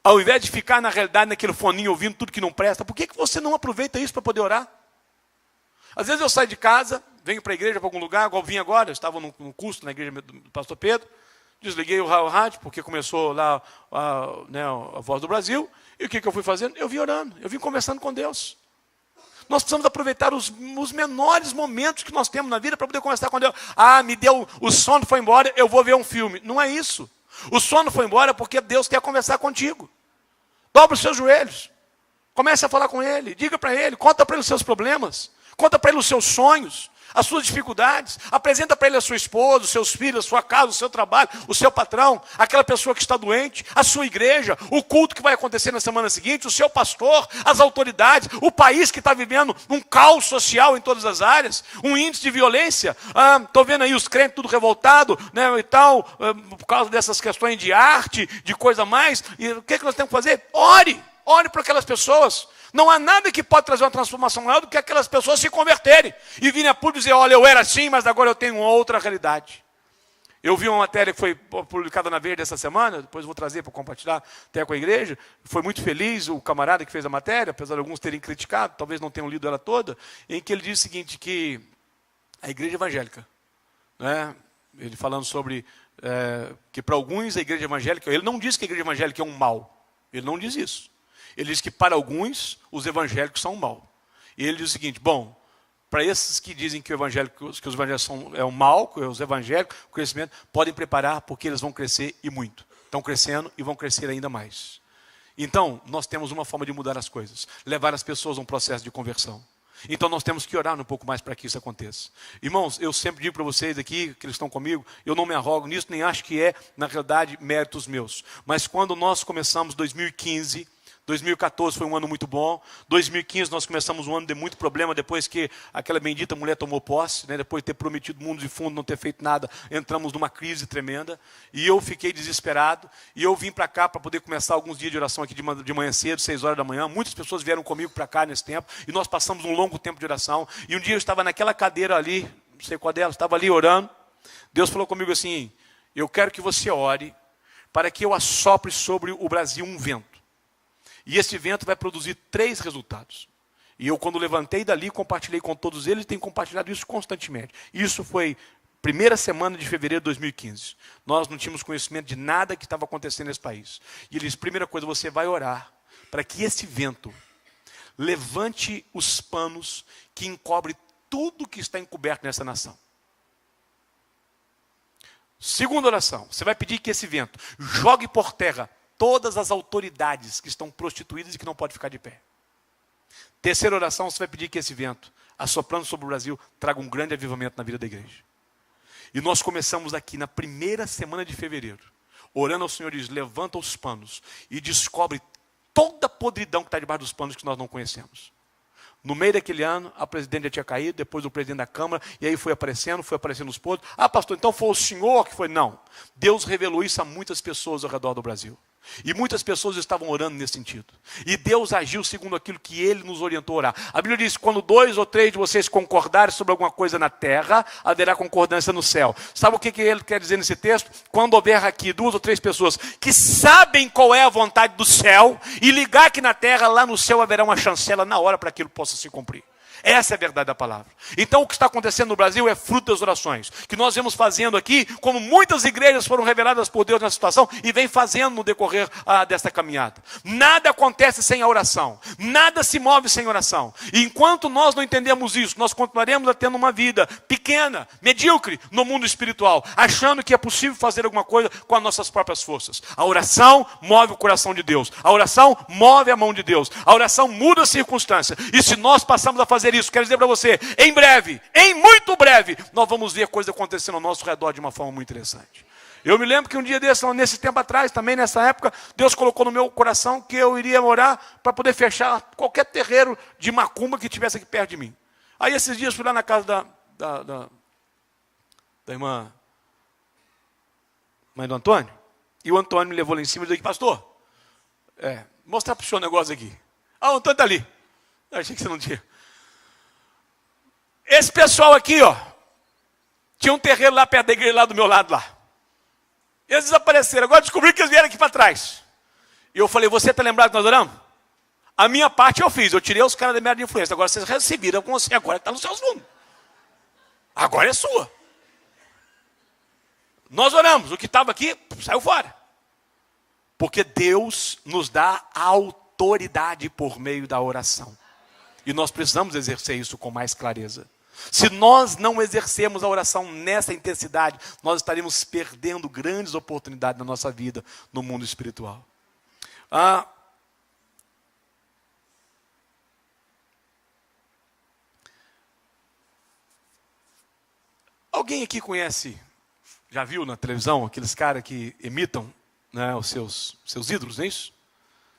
ao invés de ficar na realidade naquele foninho ouvindo tudo que não presta, por que você não aproveita isso para poder orar? Às vezes eu saio de casa, venho para a igreja, para algum lugar, igual vim agora, eu estava num curso na igreja do pastor Pedro, desliguei o rádio, porque começou lá a Voz do Brasil, e o que eu fui fazendo? Eu vim orando, eu vim conversando com Deus. Nós precisamos aproveitar os menores momentos que nós temos na vida para poder conversar com Deus. Me deu, o sono foi embora, eu vou ver um filme. Não é isso. O sono foi embora porque Deus quer conversar contigo. Dobra os seus joelhos. Comece a falar com Ele. Diga para Ele, conta para Ele os seus problemas. Conta para Ele os seus sonhos, as suas dificuldades. Apresenta para Ele a sua esposa, os seus filhos, a sua casa, o seu trabalho, o seu patrão, aquela pessoa que está doente, a sua igreja, o culto que vai acontecer na semana seguinte, o seu pastor, as autoridades, o país que está vivendo um caos social em todas as áreas, um índice de violência. Estou vendo aí os crentes tudo revoltado, né, e tal, por causa dessas questões de arte, de coisa mais. E o que nós temos que fazer? Ore para aquelas pessoas. Não há nada que pode trazer uma transformação maior do que aquelas pessoas se converterem e virem a público dizer, olha, eu era assim, mas agora eu tenho outra realidade. Eu vi uma matéria que foi publicada na Verde essa semana, depois vou trazer para compartilhar até com a igreja. Foi muito feliz o camarada que fez a matéria, apesar de alguns terem criticado, talvez não tenham lido ela toda, em que ele diz o seguinte, que a igreja evangélica, né, ele falando sobre que para alguns a igreja evangélica, ele não diz que a igreja evangélica é um mal, ele não diz isso. Ele diz que para alguns os evangélicos são um mal. E ele diz o seguinte, bom, para esses que dizem que os evangélicos é um mal, que os evangélicos, o crescimento, podem preparar porque eles vão crescer e muito. Estão crescendo e vão crescer ainda mais. Então, nós temos uma forma de mudar as coisas, levar as pessoas a um processo de conversão. Então nós temos que orar um pouco mais para que isso aconteça. Irmãos, eu sempre digo para vocês aqui, que eles estão comigo, eu não me arrogo nisso, nem acho que é, na realidade, méritos meus. Mas quando nós começamos 2015... 2014 foi um ano muito bom. 2015 nós começamos um ano de muito problema, depois que aquela bendita mulher tomou posse, né? Depois de ter prometido mundos e fundos, não ter feito nada, entramos numa crise tremenda. E eu fiquei desesperado. E eu vim para cá para poder começar alguns dias de oração aqui de manhã cedo, 6 horas da manhã. Muitas pessoas vieram comigo para cá nesse tempo. E nós passamos um longo tempo de oração. E um dia eu estava naquela cadeira ali, não sei qual delas, estava ali orando. Deus falou comigo assim, eu quero que você ore para que eu assopre sobre o Brasil um vento. E esse vento vai produzir 3 resultados. E eu, quando levantei dali, compartilhei com todos eles, e tenho compartilhado isso constantemente. Isso foi primeira semana de fevereiro de 2015. Nós não tínhamos conhecimento de nada que estava acontecendo nesse país. E ele disse, primeira coisa, você vai orar para que esse vento levante os panos que encobre tudo que está encoberto nessa nação. Segunda oração, você vai pedir que esse vento jogue por terra todas as autoridades que estão prostituídas e que não podem ficar de pé. Terceira oração, você vai pedir que esse vento, assoprando sobre o Brasil, traga um grande avivamento na vida da igreja. E nós começamos aqui na primeira semana de fevereiro, orando ao Senhor, diz, levanta os panos e descobre toda a podridão que está debaixo dos panos que nós não conhecemos. No meio daquele ano, a presidente já tinha caído, depois o presidente da Câmara, e aí foi aparecendo os podres. Pastor, então foi o senhor que foi? Não. Deus revelou isso a muitas pessoas ao redor do Brasil. E muitas pessoas estavam orando nesse sentido. E Deus agiu segundo aquilo que Ele nos orientou a orar. A Bíblia diz, quando 2 ou 3 de vocês concordarem sobre alguma coisa na terra, haverá concordância no céu. Sabe o que Ele quer dizer nesse texto? Quando houver aqui 2 ou 3 pessoas que sabem qual é a vontade do céu, e ligar aqui na terra, lá no céu haverá uma chancela na hora para que aquilo possa se cumprir. Essa é a verdade da palavra. Então o que está acontecendo no Brasil é fruto das orações, que nós vemos fazendo aqui, como muitas igrejas foram reveladas por Deus nessa situação, e vem fazendo no decorrer desta caminhada. Nada acontece sem a oração, nada se move sem oração. E enquanto nós não entendemos isso, nós continuaremos tendo uma vida pequena, medíocre no mundo espiritual, achando que é possível fazer alguma coisa com as nossas próprias forças. A oração move o coração de Deus, a oração move a mão de Deus, a oração muda a circunstância. E se nós passamos a fazer isso, quero dizer para você, em breve, em muito breve, nós vamos ver coisa acontecendo ao nosso redor de uma forma muito interessante. Eu me lembro que um dia nesse tempo atrás, também nessa época, Deus colocou no meu coração que eu iria orar para poder fechar qualquer terreiro de macumba que estivesse aqui perto de mim. Aí esses dias fui lá na casa da irmã, mãe do Antônio, e o Antônio me levou lá em cima e disse, pastor, mostrar para o senhor um negócio aqui. O Antônio está ali. Eu achei que você não tinha. Esse pessoal aqui, ó, tinha um terreiro lá perto da igreja, lá do meu lado lá. Eles desapareceram, agora descobri que eles vieram aqui para trás. E eu falei, você está lembrado que nós oramos? A minha parte eu fiz, eu tirei os caras da minha área de influência. Agora vocês receberam com você, agora está nos seus fundos. Agora é sua. Nós oramos, o que estava aqui saiu fora. Porque Deus nos dá a autoridade por meio da oração. E nós precisamos exercer isso com mais clareza. Se nós não exercermos a oração nessa intensidade, nós estaremos perdendo grandes oportunidades na nossa vida, no mundo espiritual. Alguém aqui conhece, já viu na televisão, aqueles caras que imitam, né, os seus ídolos, não é isso?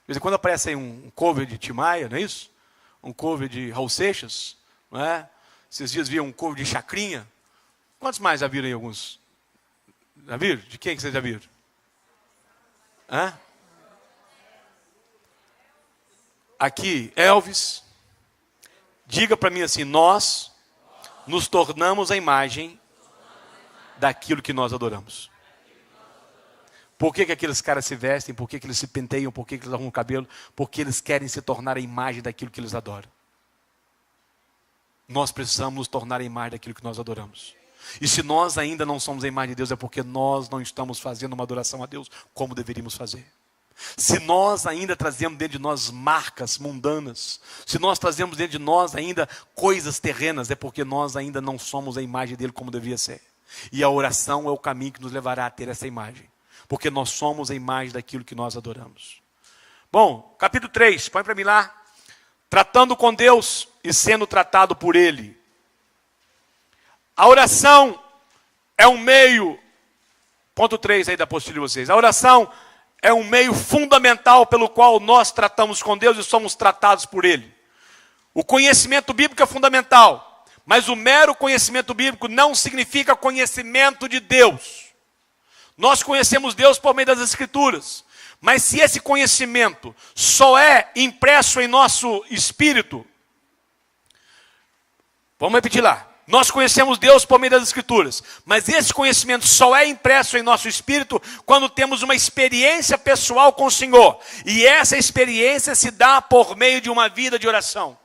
De vez em quando aparece aí um cover de Tim Maia, não é isso? Um cover de Raul Seixas, não é? Esses dias viam um cover de Chacrinha. Quantos mais já viram aí alguns? Já viram? De quem que vocês já viram? Aqui, Elvis. Diga para mim assim, nós nos tornamos a imagem daquilo que nós adoramos. Por que aqueles caras se vestem? Por que eles se penteiam? Por que eles arrumam o cabelo? Porque eles querem se tornar a imagem daquilo que eles adoram. Nós precisamos nos tornar a imagem daquilo que nós adoramos. E se nós ainda não somos a imagem de Deus, é porque nós não estamos fazendo uma adoração a Deus como deveríamos fazer. Se nós ainda trazemos dentro de nós marcas mundanas, se nós trazemos dentro de nós ainda coisas terrenas, é porque nós ainda não somos a imagem dele como deveria ser. E a oração é o caminho que nos levará a ter essa imagem. Porque nós somos a imagem daquilo que nós adoramos. Bom, capítulo 3, põe para mim lá. Tratando com Deus e sendo tratado por Ele. A oração é um meio, ponto 3 aí da apostila de vocês. A oração é um meio fundamental pelo qual nós tratamos com Deus e somos tratados por Ele. O conhecimento bíblico é fundamental. Mas o mero conhecimento bíblico não significa conhecimento de Deus. Nós conhecemos Deus por meio das Escrituras. Mas se esse conhecimento só é impresso em nosso espírito, vamos repetir lá. Nós conhecemos Deus por meio das Escrituras. Mas esse conhecimento só é impresso em nosso espírito quando temos uma experiência pessoal com o Senhor. E essa experiência se dá por meio de uma vida de oração.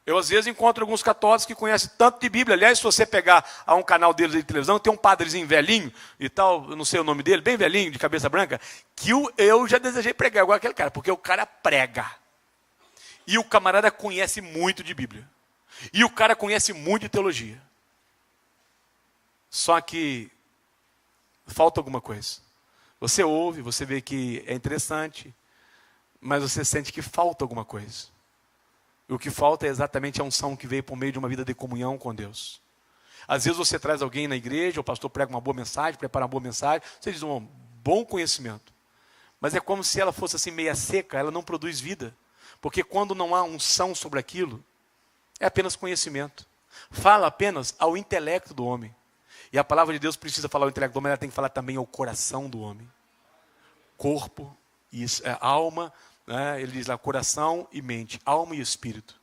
Eu, às vezes, encontro alguns católicos que conhecem tanto de Bíblia. Aliás, se você pegar um canal deles de televisão, tem um padrezinho velhinho e tal, eu não sei o nome dele, bem velhinho, de cabeça branca, que eu já desejei pregar igual aquele cara, porque o cara prega. E o camarada conhece muito de Bíblia. E o cara conhece muito de teologia. Só que falta alguma coisa. Você ouve, você vê que é interessante, mas você sente que falta alguma coisa. E o que falta é exatamente a unção que veio por meio de uma vida de comunhão com Deus. Às vezes você traz alguém na igreja, o pastor prega uma boa mensagem, prepara uma boa mensagem, você diz um bom conhecimento. Mas é como se ela fosse assim meia seca, ela não produz vida. Porque quando não há unção sobre aquilo, é apenas conhecimento. Fala apenas ao intelecto do homem. E a palavra de Deus precisa falar ao intelecto do homem, ela tem que falar também ao coração do homem. Corpo, alma, né? Ele diz lá, coração e mente, alma e espírito.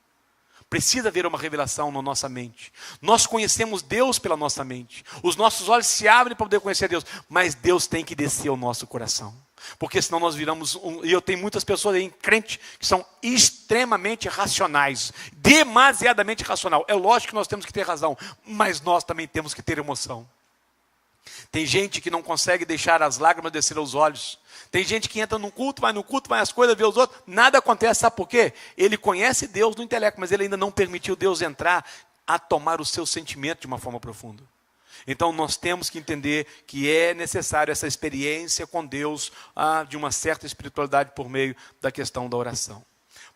Precisa haver uma revelação na nossa mente. Nós conhecemos Deus pela nossa mente. Os nossos olhos se abrem para poder conhecer Deus. Mas Deus tem que descer ao nosso coração. Porque senão nós viramos... E eu tenho muitas pessoas aí, crentes, que são extremamente racionais. Demasiadamente racional. É lógico que nós temos que ter razão. Mas nós também temos que ter emoção. Tem gente que não consegue deixar as lágrimas descer aos olhos. Tem gente que entra no culto, vai as coisas, vê os outros. Nada acontece, sabe por quê? Ele conhece Deus no intelecto, mas ele ainda não permitiu Deus entrar a tomar o seu sentimento de uma forma profunda. Então nós temos que entender que é necessário essa experiência com Deus, de uma certa espiritualidade por meio da questão da oração.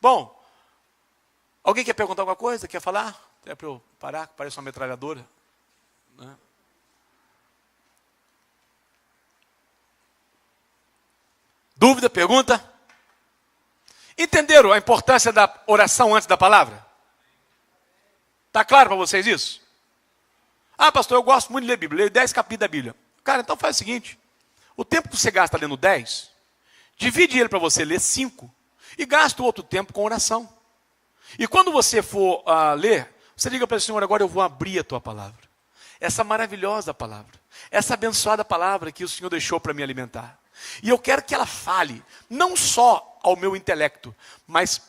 Bom, alguém quer perguntar alguma coisa? Quer falar? É para eu parar, que parece uma metralhadora. Né? Dúvida, pergunta? Entenderam a importância da oração antes da palavra? Está claro para vocês isso? Ah, pastor, eu gosto muito de ler Bíblia, leio 10 capítulos da Bíblia. Cara, então faz o seguinte, o tempo que você gasta lendo 10, divide ele para você ler 5 e gasta o outro tempo com oração. E quando você for ler, você diga para o Senhor, agora eu vou abrir a tua palavra. Essa maravilhosa palavra, essa abençoada palavra que o Senhor deixou para me alimentar. E eu quero que ela fale, não só ao meu intelecto, mas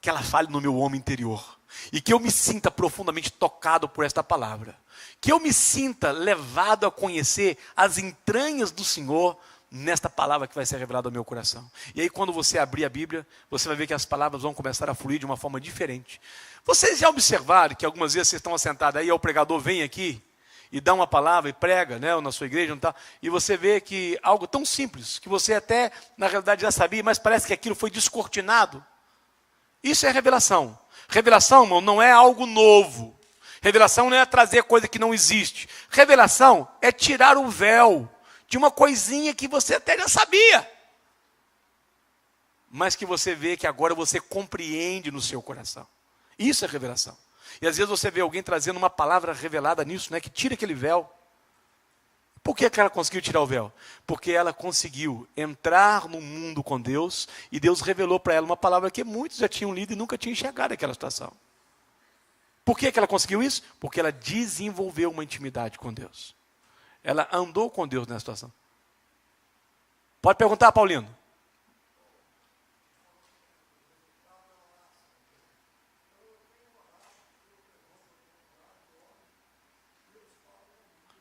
que ela fale no meu homem interior. E que eu me sinta profundamente tocado por esta palavra. Que eu me sinta levado a conhecer as entranhas do Senhor nesta palavra que vai ser revelada ao meu coração. E aí quando você abrir a Bíblia, você vai ver que as palavras vão começar a fluir de uma forma diferente. Vocês já observaram que algumas vezes vocês estão assentados aí, o pregador vem aqui e dá uma palavra e prega, né, na sua igreja, não tá? E você vê que algo tão simples, que você até na realidade já sabia, mas parece que aquilo foi descortinado. Isso é revelação. Revelação, irmão, não é algo novo. Revelação não é trazer coisa que não existe. Revelação é tirar o véu de uma coisinha que você até já sabia, mas que você vê que agora você compreende no seu coração. Isso é revelação. E às vezes você vê alguém trazendo uma palavra revelada nisso, né, que tira aquele véu. Por que ela conseguiu tirar o véu? Porque ela conseguiu entrar no mundo com Deus e Deus revelou para ela uma palavra que muitos já tinham lido e nunca tinham enxergado aquela situação. Por que ela conseguiu isso? Porque ela desenvolveu uma intimidade com Deus. Ela andou com Deus nessa situação. Pode perguntar, Paulino.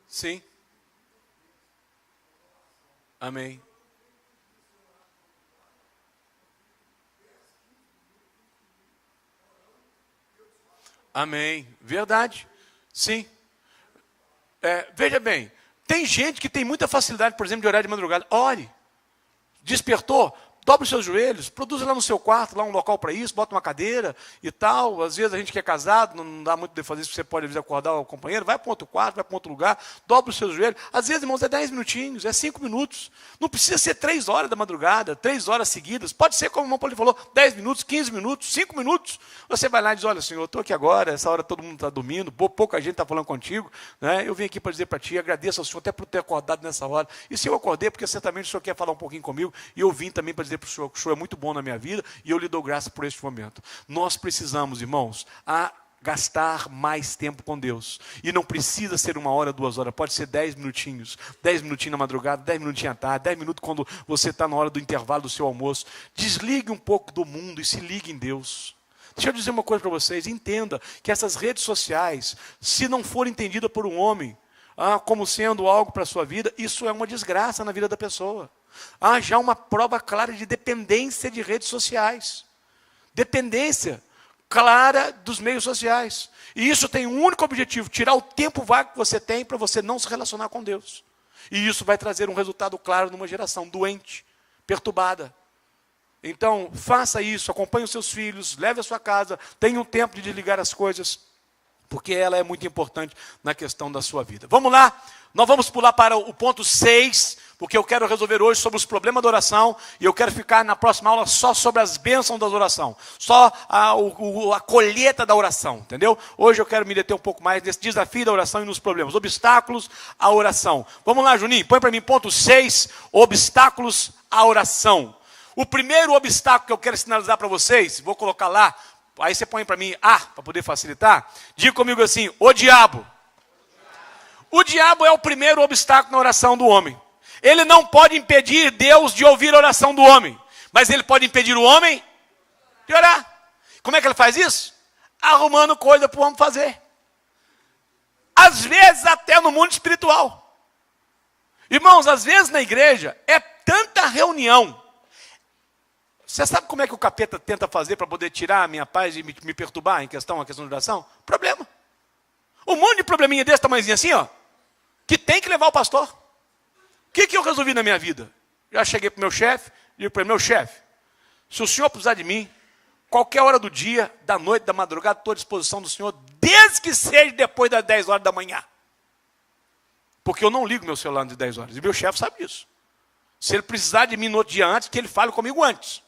Sim. Amém. Amém. Verdade. Sim. Veja bem, tem gente que tem muita facilidade, por exemplo, de orar de madrugada. Ore. Despertou. Dobre os seus joelhos, produza lá no seu quarto, lá um local para isso, bota uma cadeira e tal. Às vezes a gente que é casado, não dá muito de fazer isso, você pode às vezes acordar o companheiro, vai para outro quarto, vai para outro lugar, dobra os seus joelhos. Às vezes, irmãos, é 10 minutinhos, é 5 minutos. Não precisa ser 3 horas da madrugada, 3 horas seguidas. Pode ser, como o irmão Paulo falou, 10 minutos, 15 minutos, 5 minutos. Você vai lá e diz, olha, Senhor, eu estou aqui agora, essa hora todo mundo está dormindo, pouca gente está falando contigo, né? Eu vim aqui para dizer para ti, agradeço ao Senhor até por ter acordado nessa hora. E se eu acordei, porque certamente o Senhor quer falar um pouquinho comigo, e eu vim também para dizer para o Senhor que o Senhor é muito bom na minha vida, e eu lhe dou graça por este momento. Nós precisamos, irmãos, gastar mais tempo com Deus. E não precisa ser 1 hora, 2 horas, pode ser 10 minutinhos. 10 minutinhos na madrugada, 10 minutinhos à tarde, 10 minutos quando você está na hora do intervalo do seu almoço. Desligue um pouco do mundo e se ligue em Deus. Deixa eu dizer uma coisa para vocês, entenda que essas redes sociais, se não forem entendidas por um homem, como sendo algo para a sua vida, isso é uma desgraça na vida da pessoa. Há já uma prova clara de dependência de redes sociais. Dependência clara dos meios sociais. E isso tem um único objetivo, tirar o tempo vago que você tem para você não se relacionar com Deus. E isso vai trazer um resultado claro numa geração doente, perturbada. Então, faça isso, acompanhe os seus filhos, leve a sua casa, tenha um tempo de desligar as coisas, porque ela é muito importante na questão da sua vida. Vamos lá, nós vamos pular para o ponto 6, porque eu quero resolver hoje sobre os problemas da oração, e eu quero ficar na próxima aula só sobre as bênçãos da oração, só a colheita da oração, entendeu? Hoje eu quero me deter um pouco mais nesse desafio da oração e nos problemas, obstáculos à oração. Vamos lá, Juninho, põe para mim ponto 6, obstáculos à oração. O primeiro obstáculo que eu quero sinalizar para vocês, vou colocar lá, aí você põe para mim A, para poder facilitar. Diga comigo assim, o diabo. O diabo é o primeiro obstáculo na oração do homem. Ele não pode impedir Deus de ouvir a oração do homem, mas ele pode impedir o homem de orar. Como é que ele faz isso? Arrumando coisa para o homem fazer. Às vezes até no mundo espiritual. Irmãos, às vezes na igreja é tanta reunião. Você sabe como é que o capeta tenta fazer para poder tirar a minha paz e me perturbar a questão de oração? Problema. Um monte de probleminha desse tamanhozinho assim, ó, que tem que levar o pastor. O que eu resolvi na minha vida? Já cheguei para o meu chefe, digo para ele, meu chefe, se o senhor precisar de mim, qualquer hora do dia, da noite, da madrugada, estou à disposição do senhor, desde que seja depois das 10 horas da manhã. Porque eu não ligo meu celular antes de 10 horas, e meu chefe sabe isso. Se ele precisar de mim no outro dia antes, que ele fale comigo antes.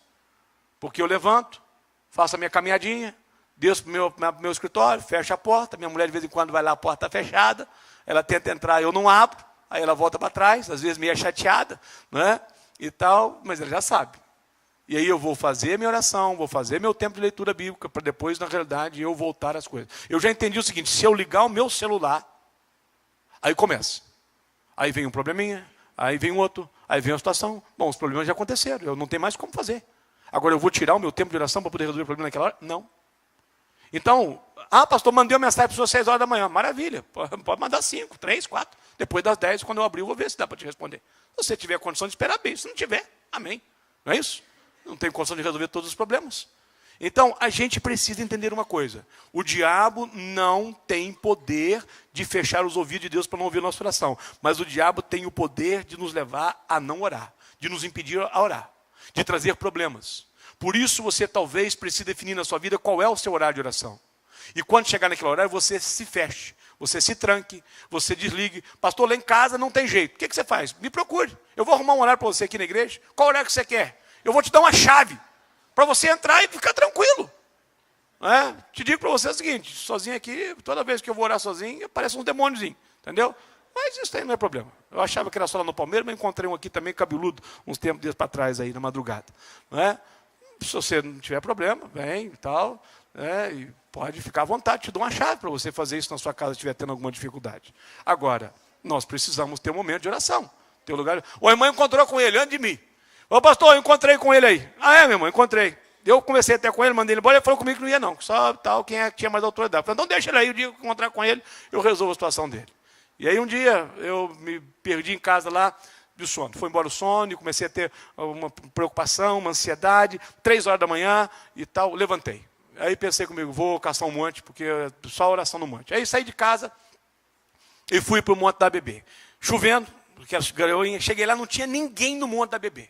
Porque eu levanto, faço a minha caminhadinha, desço para o meu escritório, fecho a porta, minha mulher de vez em quando vai lá, a porta está fechada, ela tenta entrar, eu não abro, aí ela volta para trás, às vezes meio chateada, né? E tal, mas ela já sabe. E aí eu vou fazer minha oração, vou fazer meu tempo de leitura bíblica, para depois, na realidade, eu voltar às coisas. Eu já entendi o seguinte, se eu ligar o meu celular, aí começa. Aí vem um probleminha, aí vem outro, aí vem uma situação. Bom, os problemas já aconteceram, eu não tenho mais como fazer. Agora eu vou tirar o meu tempo de oração para poder resolver o problema naquela hora? Não. Então, pastor, mandei uma mensagem para você às 6 horas da manhã. Maravilha, pode mandar 5, 3, 4. Depois das 10, quando eu abrir, eu vou ver se dá para te responder. Se você tiver condição de esperar, bem. Se não tiver, amém. Não é isso? Não tem condição de resolver todos os problemas. Então, a gente precisa entender uma coisa. O diabo não tem poder de fechar os ouvidos de Deus para não ouvir a nossa oração. Mas o diabo tem o poder de nos levar a não orar. De nos impedir a orar. De trazer problemas. Por isso, você talvez precise definir na sua vida qual é o seu horário de oração. E quando chegar naquele horário, você se feche. Você se tranque, você desligue. Pastor, lá em casa não tem jeito. O que você faz? Me procure. Eu vou arrumar um horário para você aqui na igreja. Qual horário que você quer? Eu vou te dar uma chave para você entrar e ficar tranquilo. Te digo para você o seguinte, sozinho aqui, toda vez que eu vou orar sozinho, aparece um demôniozinho, entendeu? Mas isso aí não é problema. Eu achava que era só lá no Palmeiras, mas encontrei um aqui também cabeludo, uns tempos dias para trás aí, na madrugada. Se você não tiver problema, vem e tal, e pode ficar à vontade, te dou uma chave para você fazer isso na sua casa se estiver tendo alguma dificuldade. Agora, nós precisamos ter um momento de oração. Ter um lugar. O irmão encontrou com ele, antes de mim. Ô pastor, eu encontrei com ele aí. Meu irmão, encontrei. Eu conversei até com ele, mandei ele embora, ele falou comigo que não ia não, só tal, quem é que tinha mais autoridade. Eu falei, então deixa ele aí, o dia que eu encontrar com ele, eu resolvo a situação dele. E aí um dia, eu me perdi em casa lá, de sono. Foi embora o sono, e comecei a ter uma preocupação, uma ansiedade, 3 horas da manhã e tal, levantei. Aí pensei comigo, vou caçar um monte, porque é só oração no monte. Aí saí de casa e fui para o Monte da Bebê. Chovendo, porque as garoinhas, cheguei lá, não tinha ninguém no Monte da Bebê.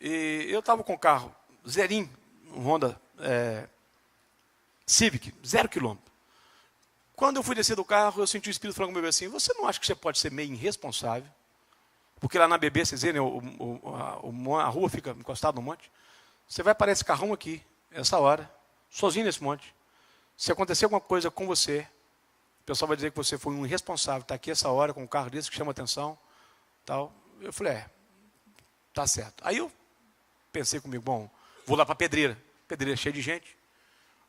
E eu estava com o carro zerinho, um Honda Civic, 0 quilômetro. Quando eu fui descer do carro, eu senti o Espírito falando comigo assim, você não acha que você pode ser meio irresponsável? Porque lá na Bebê, vocês verem, a rua fica encostada no monte. Você vai parar esse carrão aqui, essa hora, sozinho nesse monte. Se acontecer alguma coisa com você, o pessoal vai dizer que você foi um irresponsável, está aqui essa hora com um carro desse que chama atenção. Tal. Eu falei, tá certo. Aí eu pensei comigo, bom, vou lá para a pedreira. Pedreira cheia de gente.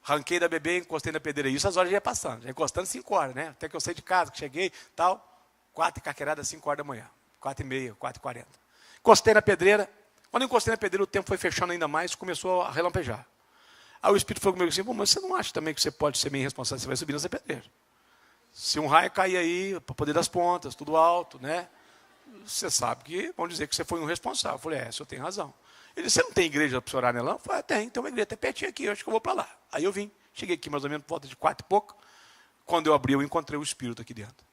Ranquei da Bebê, encostei na pedreira. Isso as horas já ia passando. Já encostando 5 horas, né? Até que eu saí de casa, que cheguei, tal. 4 e caquerada, 5 horas da manhã. 4h30, 4h40. Encostei na pedreira. Quando eu encostei na pedreira, o tempo foi fechando ainda mais, começou a relampejar. Aí o Espírito falou comigo assim, mas você não acha também que você pode ser meio irresponsável? Você vai subir nessa pedreira. Se um raio cair aí, para poder das pontas, tudo alto, né? Você sabe que vão dizer que você foi um responsável. Eu falei, o senhor tem razão. Ele disse, você não tem igreja para você orar nela? Eu falei, tem uma igreja até pertinho aqui, eu acho que eu vou para lá. Aí eu vim, cheguei aqui mais ou menos por volta de 4 e pouco. Quando eu abri, eu encontrei o Espírito aqui dentro.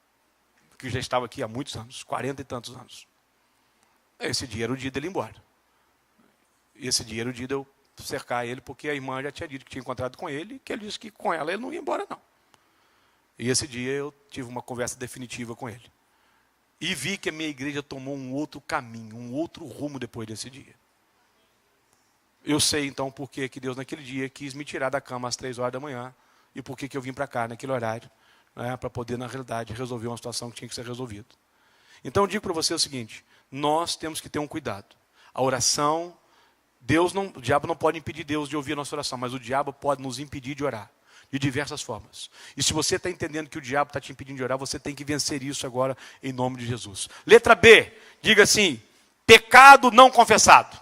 Que já estava aqui há muitos anos, 40 e tantos anos. Esse dia era o dia dele ir embora. E esse dia era o dia de eu cercar ele, porque a irmã já tinha dito que tinha encontrado com ele, e que ele disse que com ela ele não ia embora, não. E esse dia eu tive uma conversa definitiva com ele. E vi que a minha igreja tomou um outro caminho, um outro rumo depois desse dia. Eu sei então por que Deus naquele dia quis me tirar da cama às 3 horas da manhã e por que eu vim para cá naquele horário, para poder, na realidade, resolver uma situação que tinha que ser resolvida. Então eu digo para você o seguinte, nós temos que ter um cuidado. A oração, o diabo não pode impedir Deus de ouvir a nossa oração, mas o diabo pode nos impedir de orar. De diversas formas. E se você está entendendo que o diabo está te impedindo de orar, você tem que vencer isso agora em nome de Jesus. Letra B, diga assim, pecado não confessado.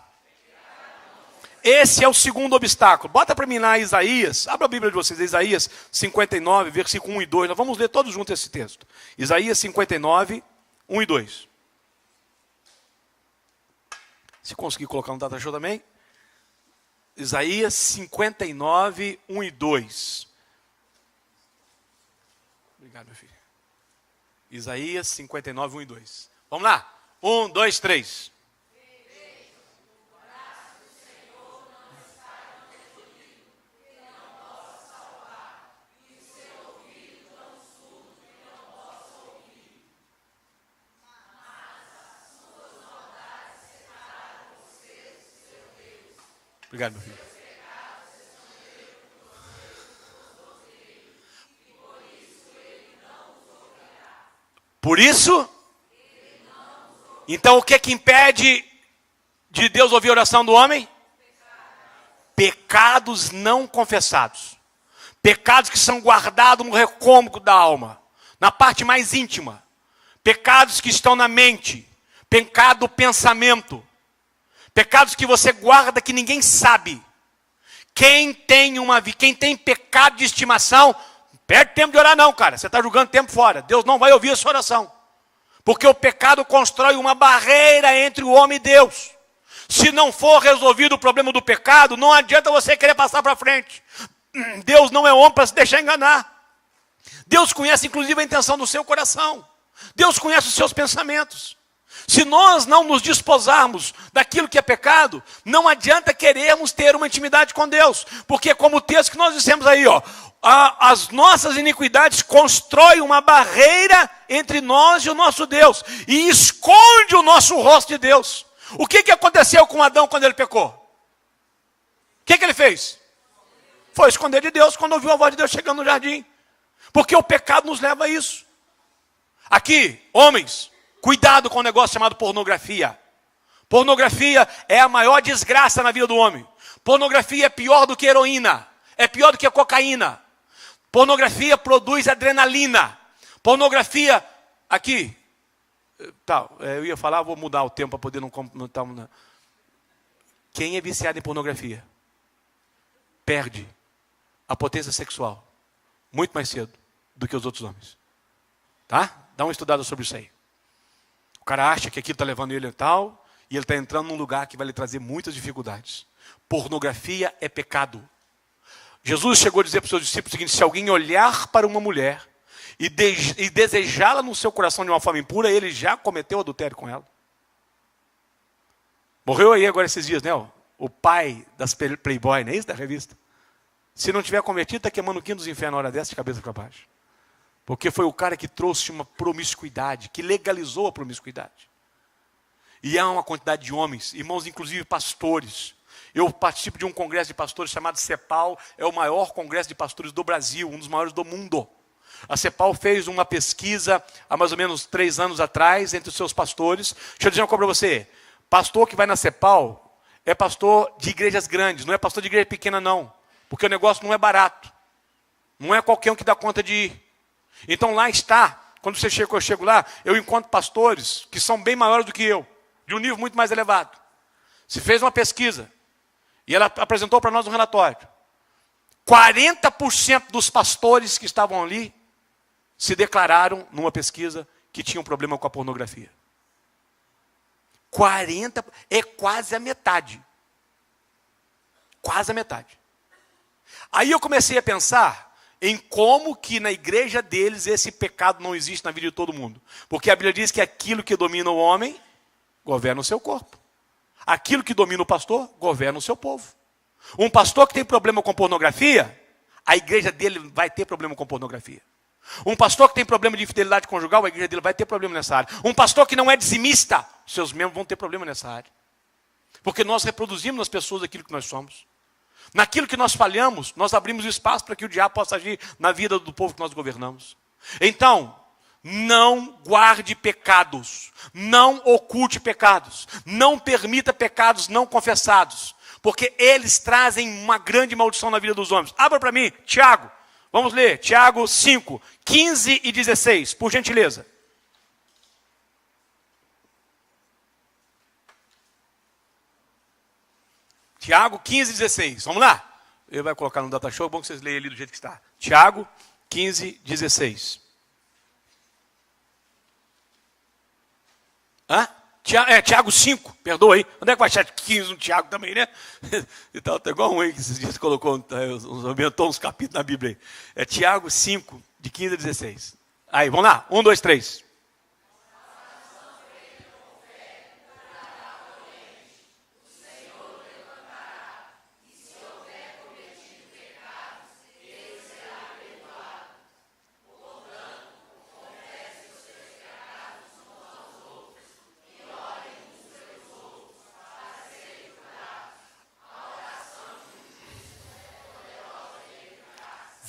Esse é o segundo obstáculo. Bota para mim lá Isaías, abra a Bíblia de vocês, Isaías 59, versículo 1 e 2. Nós vamos ler todos juntos esse texto. Isaías 59, 1 e 2. Se conseguir colocar no data show também. Isaías 59, 1 e 2. Obrigado, meu filho. Isaías 59, 1 e 2. Vamos lá? 1, 2, 3. Obrigado, meu filho. Por isso, então o que é que impede de Deus ouvir a oração do homem? Pecados não confessados. Pecados que são guardados no recôndito da alma, na parte mais íntima. Pecados que estão na mente. Pecado do pensamento. Pecados que você guarda que ninguém sabe. Quem tem pecado de estimação, perde tempo de orar não, cara. Você está jogando tempo fora. Deus não vai ouvir a sua oração. Porque o pecado constrói uma barreira entre o homem e Deus. Se não for resolvido o problema do pecado, não adianta você querer passar para frente. Deus não é homem para se deixar enganar. Deus conhece inclusive a intenção do seu coração. Deus conhece os seus pensamentos. Se nós não nos desposarmos daquilo que é pecado, não adianta querermos ter uma intimidade com Deus. Porque como o texto que nós dissemos aí, as nossas iniquidades constroem uma barreira entre nós e o nosso Deus. E esconde o nosso rosto de Deus. O que aconteceu com Adão quando ele pecou? O que ele fez? Foi esconder de Deus quando ouviu a voz de Deus chegando no jardim. Porque o pecado nos leva a isso. Aqui, homens, cuidado com o negócio chamado pornografia. Pornografia é a maior desgraça na vida do homem. Pornografia é pior do que heroína. É pior do que a cocaína. Pornografia produz adrenalina. Pornografia, aqui, eu ia falar, vou mudar o tempo para poder não comentar. Quem é viciado em pornografia perde a potência sexual muito mais cedo do que os outros homens. Tá? Dá uma estudada sobre isso aí. O cara acha que aquilo está levando ele e tal, e ele está entrando num lugar que vai lhe trazer muitas dificuldades. Pornografia é pecado. Jesus chegou a dizer para os seus discípulos o seguinte: se alguém olhar para uma mulher e desejá-la no seu coração de uma forma impura, ele já cometeu adultério com ela. Morreu aí agora esses dias, né? O pai das Playboy, não é isso? Da revista. Se não tiver convertido, está queimando o quinto dos infernos na hora dessa, de cabeça para baixo. Porque foi o cara que trouxe uma promiscuidade, que legalizou a promiscuidade. E há uma quantidade de homens, irmãos, inclusive pastores. Eu participo de um congresso de pastores chamado CEPAL, é o maior congresso de pastores do Brasil, um dos maiores do mundo. A CEPAL fez uma pesquisa há mais ou menos 3 anos atrás entre os seus pastores. Deixa eu dizer uma coisa para você. Pastor que vai na CEPAL é pastor de igrejas grandes, não é pastor de igreja pequena não. Porque o negócio não é barato. Não é qualquer um que dá conta de ir. Então lá está, quando eu chego lá, eu encontro pastores que são bem maiores do que eu, de um nível muito mais elevado. Se fez uma pesquisa, e ela apresentou para nós um relatório. 40% dos pastores que estavam ali se declararam numa pesquisa que tinham problema com a pornografia. 40%, é quase a metade. Quase a metade. Aí eu comecei a pensar em como que na igreja deles esse pecado não existe na vida de todo mundo. Porque a Bíblia diz que aquilo que domina o homem, governa o seu corpo. Aquilo que domina o pastor, governa o seu povo. Um pastor que tem problema com pornografia, a igreja dele vai ter problema com pornografia. Um pastor que tem problema de infidelidade conjugal, a igreja dele vai ter problema nessa área. Um pastor que não é dizimista, seus membros vão ter problema nessa área. Porque nós reproduzimos nas pessoas aquilo que nós somos. Naquilo que nós falhamos, nós abrimos espaço para que o diabo possa agir na vida do povo que nós governamos. Então, não guarde pecados, não oculte pecados, não permita pecados não confessados, porque eles trazem uma grande maldição na vida dos homens. Abra para mim, Tiago, vamos ler, Tiago 5, 15 e 16, por gentileza. Tiago 15, 16. Vamos lá? Ele vai colocar no data show, é bom que vocês leiam ali do jeito que está. Tiago 15, 16. Tiago 5, perdoa aí. Onde é que vai achar 15 no Tiago também, né? E tal, tá igual um aí que esses dias colocou, aumentou uns capítulos na Bíblia aí. É Tiago 5, de 15 a 16. Aí, vamos lá. 1, 2, 3.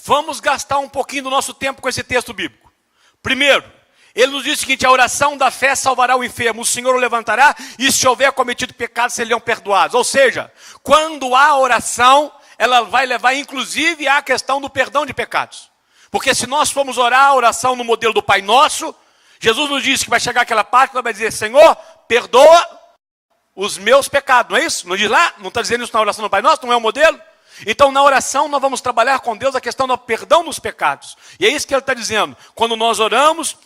Vamos gastar um pouquinho do nosso tempo com esse texto bíblico. Primeiro, ele nos diz o seguinte: a oração da fé salvará o enfermo, o Senhor o levantará, e se houver cometido pecado, serão perdoados. Ou seja, quando há oração, ela vai levar inclusive à questão do perdão de pecados. Porque se nós formos orar a oração no modelo do Pai Nosso, Jesus nos disse que vai chegar aquela parte que vai dizer: Senhor, perdoa os meus pecados. Não é isso? Não diz lá? Não está dizendo isso na oração do Pai Nosso? Não é o modelo? Então, na oração, nós vamos trabalhar com Deus a questão do perdão dos pecados. E é isso que ele está dizendo. Quando nós oramos,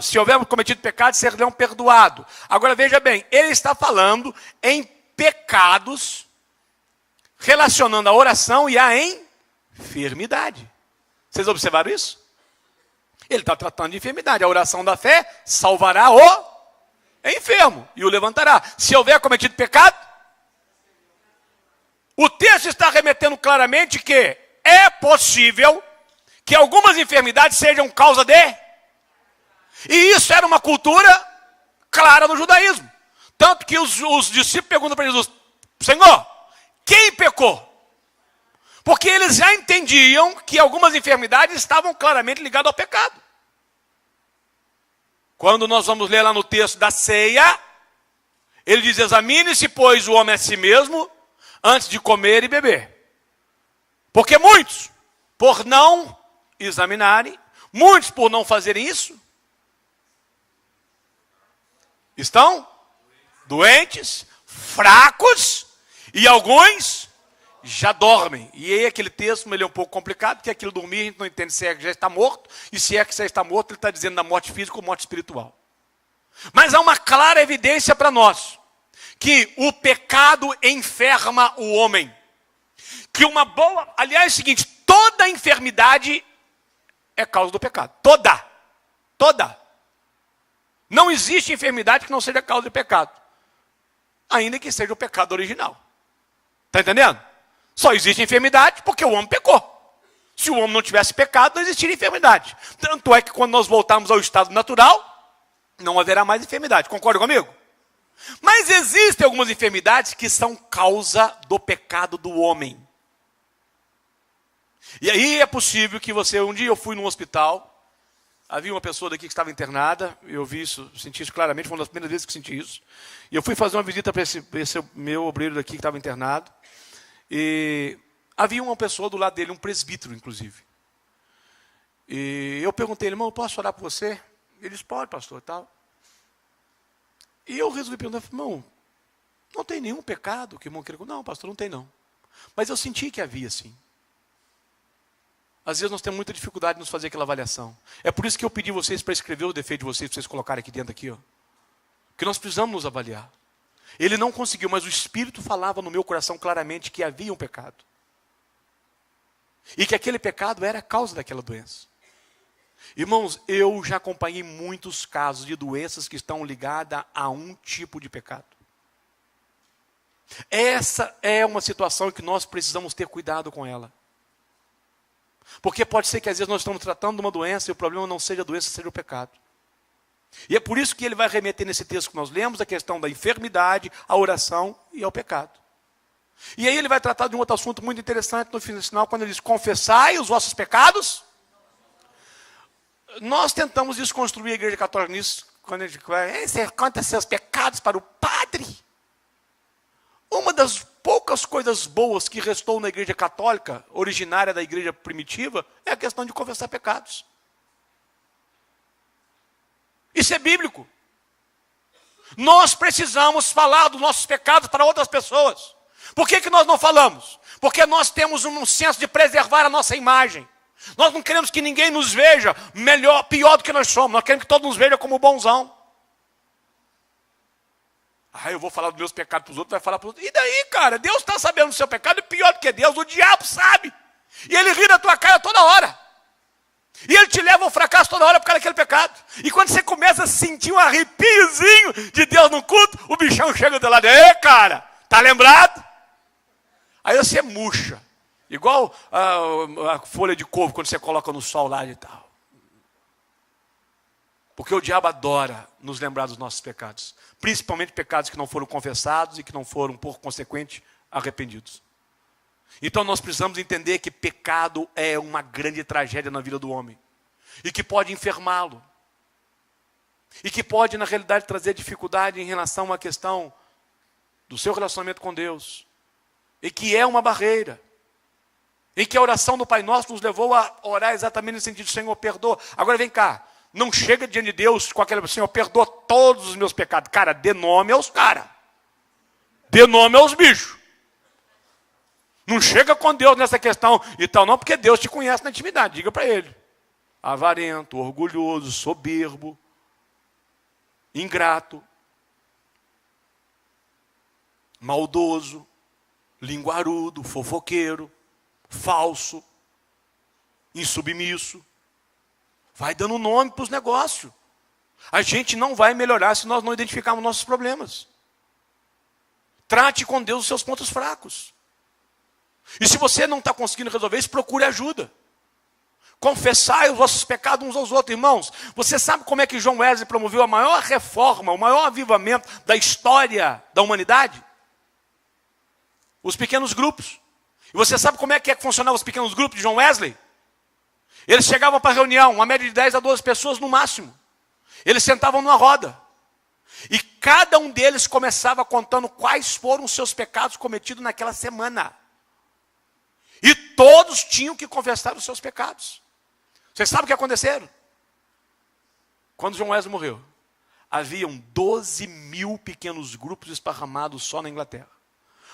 se houver cometido pecado, serão perdoados. Agora veja bem, ele está falando em pecados, relacionando a oração e a enfermidade. Vocês observaram isso? Ele está tratando de enfermidade. A oração da fé salvará o enfermo e o levantará. Se houver cometido pecado, o texto está remetendo claramente que é possível que algumas enfermidades sejam causa de... E isso era uma cultura clara no judaísmo. Tanto que os discípulos perguntam para Jesus: Senhor, quem pecou? Porque eles já entendiam que algumas enfermidades estavam claramente ligadas ao pecado. Quando nós vamos ler lá no texto da ceia, ele diz: examine-se, pois, o homem a si mesmo, antes de comer e beber. Porque muitos, por não examinarem, muitos por não fazerem isso, estão doentes, fracos, e alguns já dormem. E aí aquele texto ele é um pouco complicado, porque aquilo dormir a gente não entende se é que já está morto, e se é que já está morto, ele está dizendo da morte física ou morte espiritual. Mas há uma clara evidência para nós, que o pecado enferma o homem. Que uma boa... Aliás, é o seguinte, toda enfermidade é causa do pecado. Toda. Não existe enfermidade que não seja causa de pecado. Ainda que seja o pecado original. Está entendendo? Só existe enfermidade porque o homem pecou. Se o homem não tivesse pecado, não existiria enfermidade. Tanto é que quando nós voltarmos ao estado natural, não haverá mais enfermidade. Concorda comigo? Mas existem algumas enfermidades que são causa do pecado do homem. E aí é possível que você... Um dia eu fui num hospital, havia uma pessoa daqui que estava internada, eu vi isso, senti isso claramente, foi uma das primeiras vezes que senti isso. E eu fui fazer uma visita para esse meu obreiro daqui que estava internado. E havia uma pessoa do lado dele, um presbítero, inclusive. E eu perguntei, irmão, eu posso orar por você? Ele disse, pode, pastor, tal. E eu resolvi perguntar, irmão, não tem nenhum pecado que o irmão queira... Não, pastor, não tem não. Mas eu senti que havia, sim. Às vezes nós temos muita dificuldade de nos fazer aquela avaliação. É por isso que eu pedi vocês para escrever o defeito de vocês, para vocês colocarem aqui dentro, aqui, ó. Porque nós precisamos nos avaliar. Ele não conseguiu, mas o Espírito falava no meu coração claramente que havia um pecado. E que aquele pecado era a causa daquela doença. Irmãos, eu já acompanhei muitos casos de doenças que estão ligadas a um tipo de pecado. Essa é uma situação que nós precisamos ter cuidado com ela. Porque pode ser que às vezes nós estamos tratando de uma doença e o problema não seja a doença, seja o pecado. E é por isso que ele vai remeter nesse texto que nós lemos a questão da enfermidade, a oração e ao pecado. E aí ele vai tratar de um outro assunto muito interessante no final, quando ele diz, confessai os vossos pecados. Nós tentamos desconstruir a Igreja Católica nisso, quando ele diz, você conta seus pecados para o padre. Uma das poucas coisas boas que restou na Igreja Católica, originária da Igreja primitiva, é a questão de confessar pecados. Isso é bíblico. Nós precisamos falar dos nossos pecados para outras pessoas. Por que nós não falamos? Porque nós temos um senso de preservar a nossa imagem. Nós não queremos que ninguém nos veja melhor, pior do que nós somos. Nós queremos que todos nos vejam como bonzão. Eu vou falar dos meus pecados para os outros, vai falar para os outros. E daí, cara? Deus está sabendo do seu pecado, e pior do que Deus, o diabo sabe. E ele ri da tua cara toda hora. E ele te leva ao fracasso toda hora por causa daquele pecado. E quando você começa a sentir um arrepiozinho de Deus no culto, o bichão chega do teu lado. Ei, cara, tá lembrado? Aí você murcha. Igual a folha de couve, quando você coloca no sol lá e tal. Porque o diabo adora nos lembrar dos nossos pecados. Principalmente pecados que não foram confessados e que não foram, por consequente, arrependidos. Então nós precisamos entender que pecado é uma grande tragédia na vida do homem. E que pode enfermá-lo. E que pode, na realidade, trazer dificuldade em relação à questão do seu relacionamento com Deus. E que é uma barreira. Em que a oração do Pai Nosso nos levou a orar exatamente no sentido, Senhor, perdoa. Agora vem cá, não chega diante de Deus com aquela, Senhor, perdoa todos os meus pecados. Cara, dê nome aos caras. Dê nome aos bichos. Não chega com Deus nessa questão e tal, não, porque Deus te conhece na intimidade, diga para Ele. avarento, orgulhoso, soberbo, ingrato, maldoso, linguarudo, fofoqueiro, falso, insubmisso. Vai dando nome para os negócios. A gente não vai melhorar se nós não identificarmos nossos problemas. Trate com Deus os seus pontos fracos. E se você não está conseguindo resolver isso, procure ajuda. Confessai os vossos pecados uns aos outros. Irmãos, você sabe como é que John Wesley promoveu a maior reforma, o maior avivamento da história da humanidade? Os pequenos grupos. E você sabe como é que funcionavam os pequenos grupos de John Wesley? Eles chegavam para a reunião, uma média de 10 a 12 pessoas no máximo. Eles sentavam numa roda. E cada um deles começava contando quais foram os seus pecados cometidos naquela semana. E todos tinham que confessar os seus pecados. Vocês sabem o que aconteceu? Quando John Wesley morreu, haviam 12 mil pequenos grupos esparramados só na Inglaterra.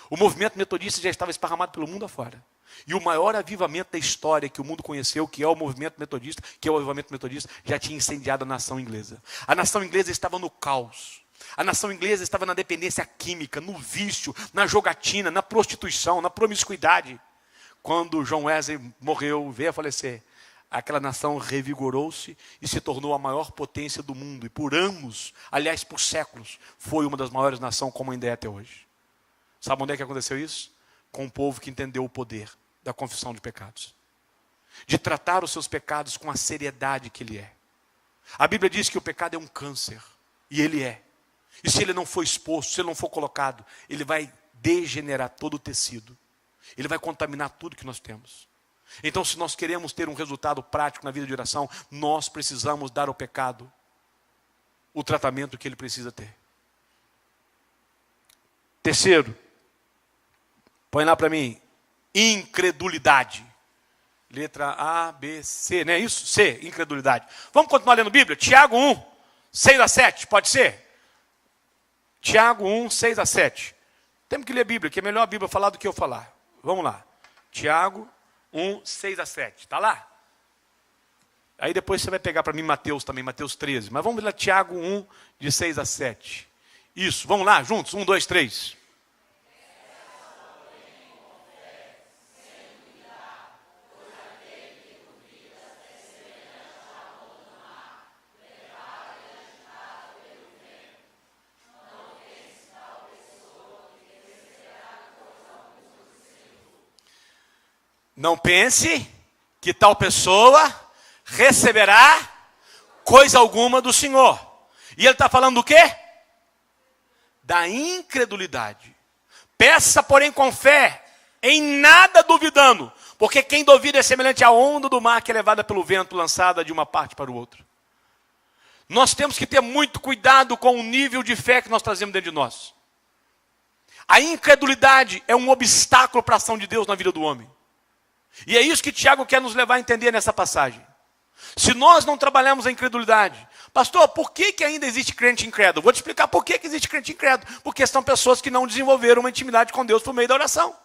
O movimento metodista já estava esparramado pelo mundo afora. E o maior avivamento da história que o mundo conheceu, que é o movimento metodista, que é o avivamento metodista, já tinha incendiado a nação inglesa. A nação inglesa estava no caos. A nação inglesa estava na dependência química, no vício, na jogatina, na prostituição, na promiscuidade. Quando John Wesley morreu, veio a falecer, aquela nação revigorou-se e se tornou a maior potência do mundo. E por anos, aliás, por séculos, foi uma das maiores nações como ainda é até hoje. Sabe onde é que aconteceu isso? Com um povo que entendeu o poder da confissão de pecados. De tratar os seus pecados com a seriedade que ele é. A Bíblia diz que o pecado é um câncer. E ele é. E se ele não for exposto, se ele não for colocado, ele vai degenerar todo o tecido. Ele vai contaminar tudo que nós temos. Então, se nós queremos ter um resultado prático na vida de oração, nós precisamos dar ao pecado o tratamento que ele precisa ter. Terceiro, põe lá para mim, incredulidade. Letra A, B, C, não é isso? C, incredulidade. Vamos continuar lendo a Bíblia? Tiago 1, 6 a 7, pode ser? Tiago 1, 6 a 7. Temos que ler a Bíblia, que é melhor a Bíblia falar do que eu falar. Vamos lá. Tiago 1, 6 a 7. Está lá? Aí depois você vai pegar para mim Mateus também, Mateus 13. Mas vamos ler Tiago 1, de 6 a 7. Isso, vamos lá, juntos. 1, 2, 3. Não pense que tal pessoa receberá coisa alguma do Senhor. E ele está falando do quê? Da incredulidade. Peça, porém, com fé, em nada duvidando. Porque quem duvida é semelhante à onda do mar que é levada pelo vento, lançada de uma parte para o outro. Nós temos que ter muito cuidado com o nível de fé que nós trazemos dentro de nós. A incredulidade é um obstáculo para a ação de Deus na vida do homem. E é isso que Tiago quer nos levar a entender nessa passagem. Se nós não trabalharmos a incredulidade, pastor, por que ainda existe crente incrédulo? Vou te explicar por que existe crente incrédulo. Porque são pessoas que não desenvolveram uma intimidade com Deus por meio da oração.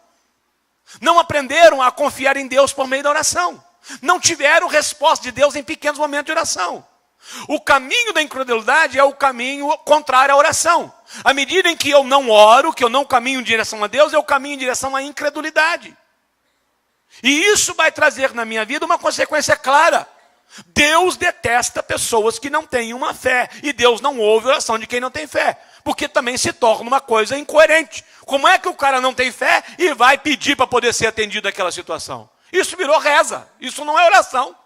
Não aprenderam a confiar em Deus por meio da oração. Não tiveram resposta de Deus em pequenos momentos de oração. O caminho da incredulidade é o caminho contrário à oração. À medida em que eu não oro, que eu não caminho em direção a Deus, eu caminho em direção à incredulidade. E isso vai trazer na minha vida uma consequência clara. Deus detesta pessoas que não têm uma fé. E Deus não ouve a oração de quem não tem fé. Porque também se torna uma coisa incoerente. Como é que o cara não tem fé e vai pedir para poder ser atendido naquela situação? Isso virou reza. Isso não é oração.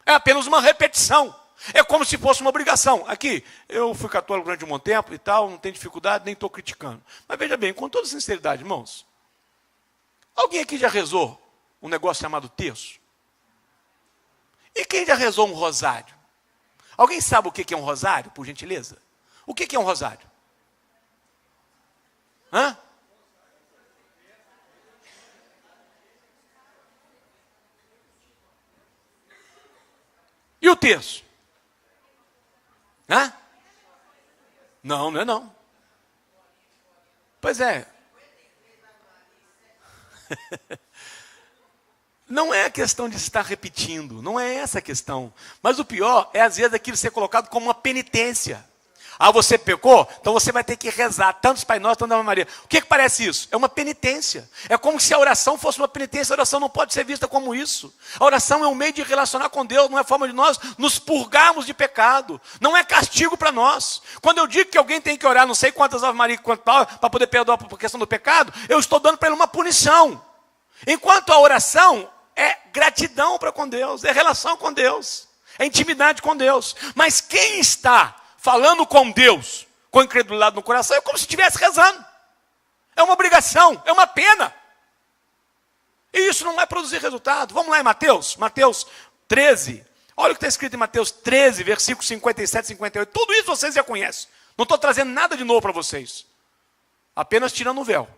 É apenas uma repetição. É como se fosse uma obrigação. Aqui, eu fui católico durante um bom tempo e tal, não tenho dificuldade, nem estou criticando. Mas veja bem, com toda sinceridade, irmãos. Alguém aqui já rezou um negócio chamado terço? E quem já rezou um rosário? Alguém sabe o que é um rosário, por gentileza? O que é um rosário? Hã? E o terço? Hã? Não, não é não. Pois é. Não é a questão de estar repetindo, não é essa a questão. Mas o pior é, às vezes, aquilo ser colocado como uma penitência. Ah, você pecou? Então você vai ter que rezar tantos Pai Nosso, tanto Ave Maria. O que parece isso? É uma penitência. É como se a oração fosse uma penitência. A oração não pode ser vista como isso. A oração é um meio de relacionar com Deus, não é forma de nós nos purgarmos de pecado. Não é castigo para nós. Quando eu digo que alguém tem que orar não sei quantas Ave Maria, quanto para poder perdoar por questão do pecado, eu estou dando para ele uma punição. Enquanto a oração é gratidão para com Deus, é relação com Deus, é intimidade com Deus. Mas quem está falando com Deus, com incredulidade no coração, é como se estivesse rezando. É uma obrigação, é uma pena. E isso não vai produzir resultado. Vamos lá em Mateus 13. Olha o que está escrito em Mateus 13, versículos 57 e 58. Tudo isso vocês já conhecem. Não estou trazendo nada de novo para vocês. Apenas tirando o véu.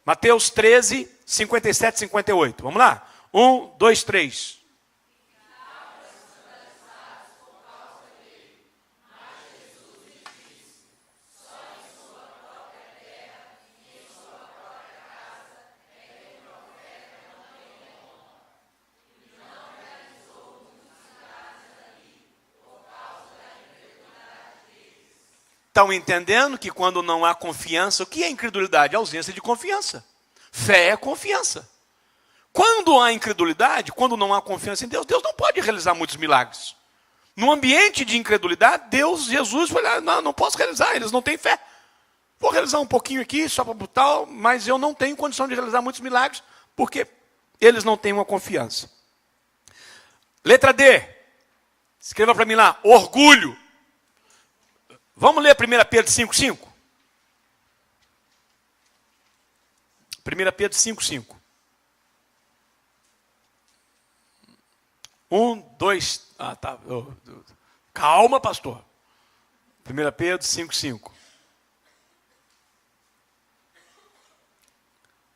Mateus 13, 57 e 58. Vamos lá? 1, 2, 3. Estão entendendo que quando não há confiança, o que é incredulidade? Ausência de confiança. Fé é confiança. Quando há incredulidade, quando não há confiança em Deus, Deus não pode realizar muitos milagres. No ambiente de incredulidade, Jesus foi lá, não posso realizar, eles não têm fé. Vou realizar um pouquinho aqui, só para tal, mas eu não tenho condição de realizar muitos milagres, porque eles não têm uma confiança. Letra D. Escreva para mim lá, orgulho. Vamos ler 1 Pedro 5,5? 1 Pedro 5,5. 1, 2... Ah, tá. Calma, pastor. 1 Pedro 5,5.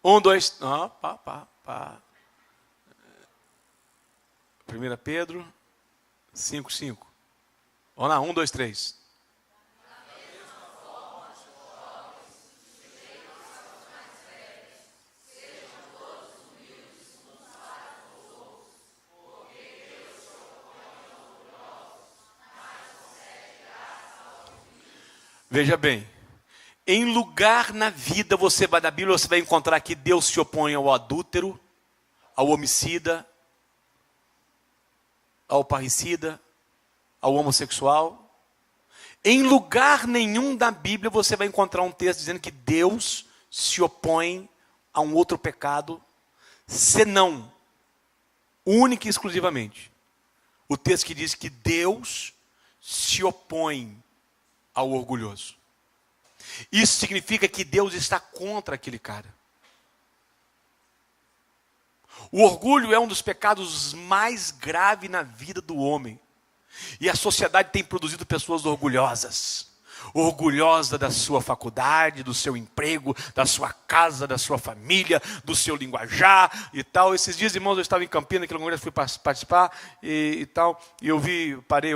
1, 2... Ah, pá. 1 Pedro 5,5. Vamos lá, 1, 2, 3. Veja bem, em lugar na vida, na Bíblia você vai encontrar que Deus se opõe ao adúltero, ao homicida, ao parricida, ao homossexual. Em lugar nenhum da Bíblia você vai encontrar um texto dizendo que Deus se opõe a um outro pecado, senão, única e exclusivamente, o texto que diz que Deus se opõe ao orgulhoso. Isso significa que Deus está contra aquele cara. O orgulho é um dos pecados mais graves na vida do homem. E a sociedade tem produzido pessoas orgulhosas. Orgulhosa da sua faculdade, do seu emprego, da sua casa, da sua família, do seu linguajar e tal. Esses dias, irmãos, eu estava em Campinas, naquele lugar, fui participar e tal. E eu parei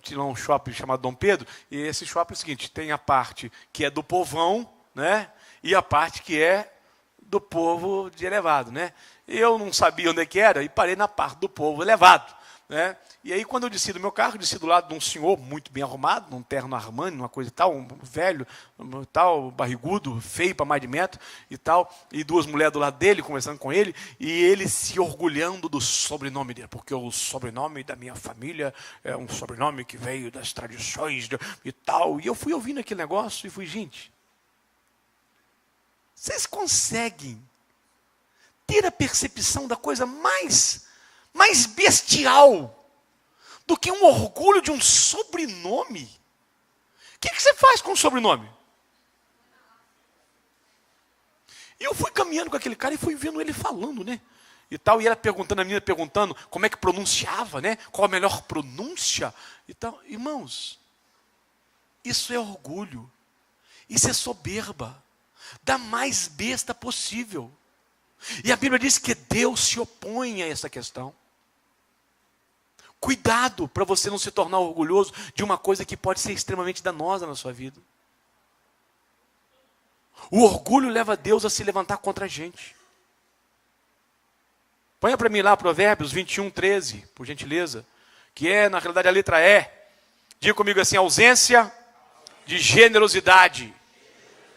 de um shopping chamado Dom Pedro. E esse shopping é o seguinte, tem a parte que é do povão, né? E a parte que é do povo de elevado, né? Eu não sabia onde é que era e parei na parte do povo elevado, né? E aí, quando eu desci do meu carro, desci do lado de um senhor muito bem arrumado, num terno Armani, uma coisa e tal, um velho, tal, barrigudo, feio para mais de metro e tal, e duas mulheres do lado dele, conversando com ele, e ele se orgulhando do sobrenome dele, porque o sobrenome da minha família é um sobrenome que veio das tradições e tal. E eu fui ouvindo aquele negócio e fui, gente, vocês conseguem ter a percepção da coisa mais bestial do que um orgulho de um sobrenome? O que você faz com o sobrenome? E eu fui caminhando com aquele cara e fui vendo ele falando, né? E tal, e ela perguntando, a menina perguntando como é que pronunciava, né? Qual a melhor pronúncia e tal. Irmãos, isso é orgulho. Isso é soberba. Da mais besta possível. E a Bíblia diz que Deus se opõe a essa questão. Cuidado para você não se tornar orgulhoso de uma coisa que pode ser extremamente danosa na sua vida. O orgulho leva Deus a se levantar contra a gente. Ponha para mim lá Provérbios 21, 13, por gentileza. Que é, na realidade, a letra E. Diga comigo assim, ausência de generosidade.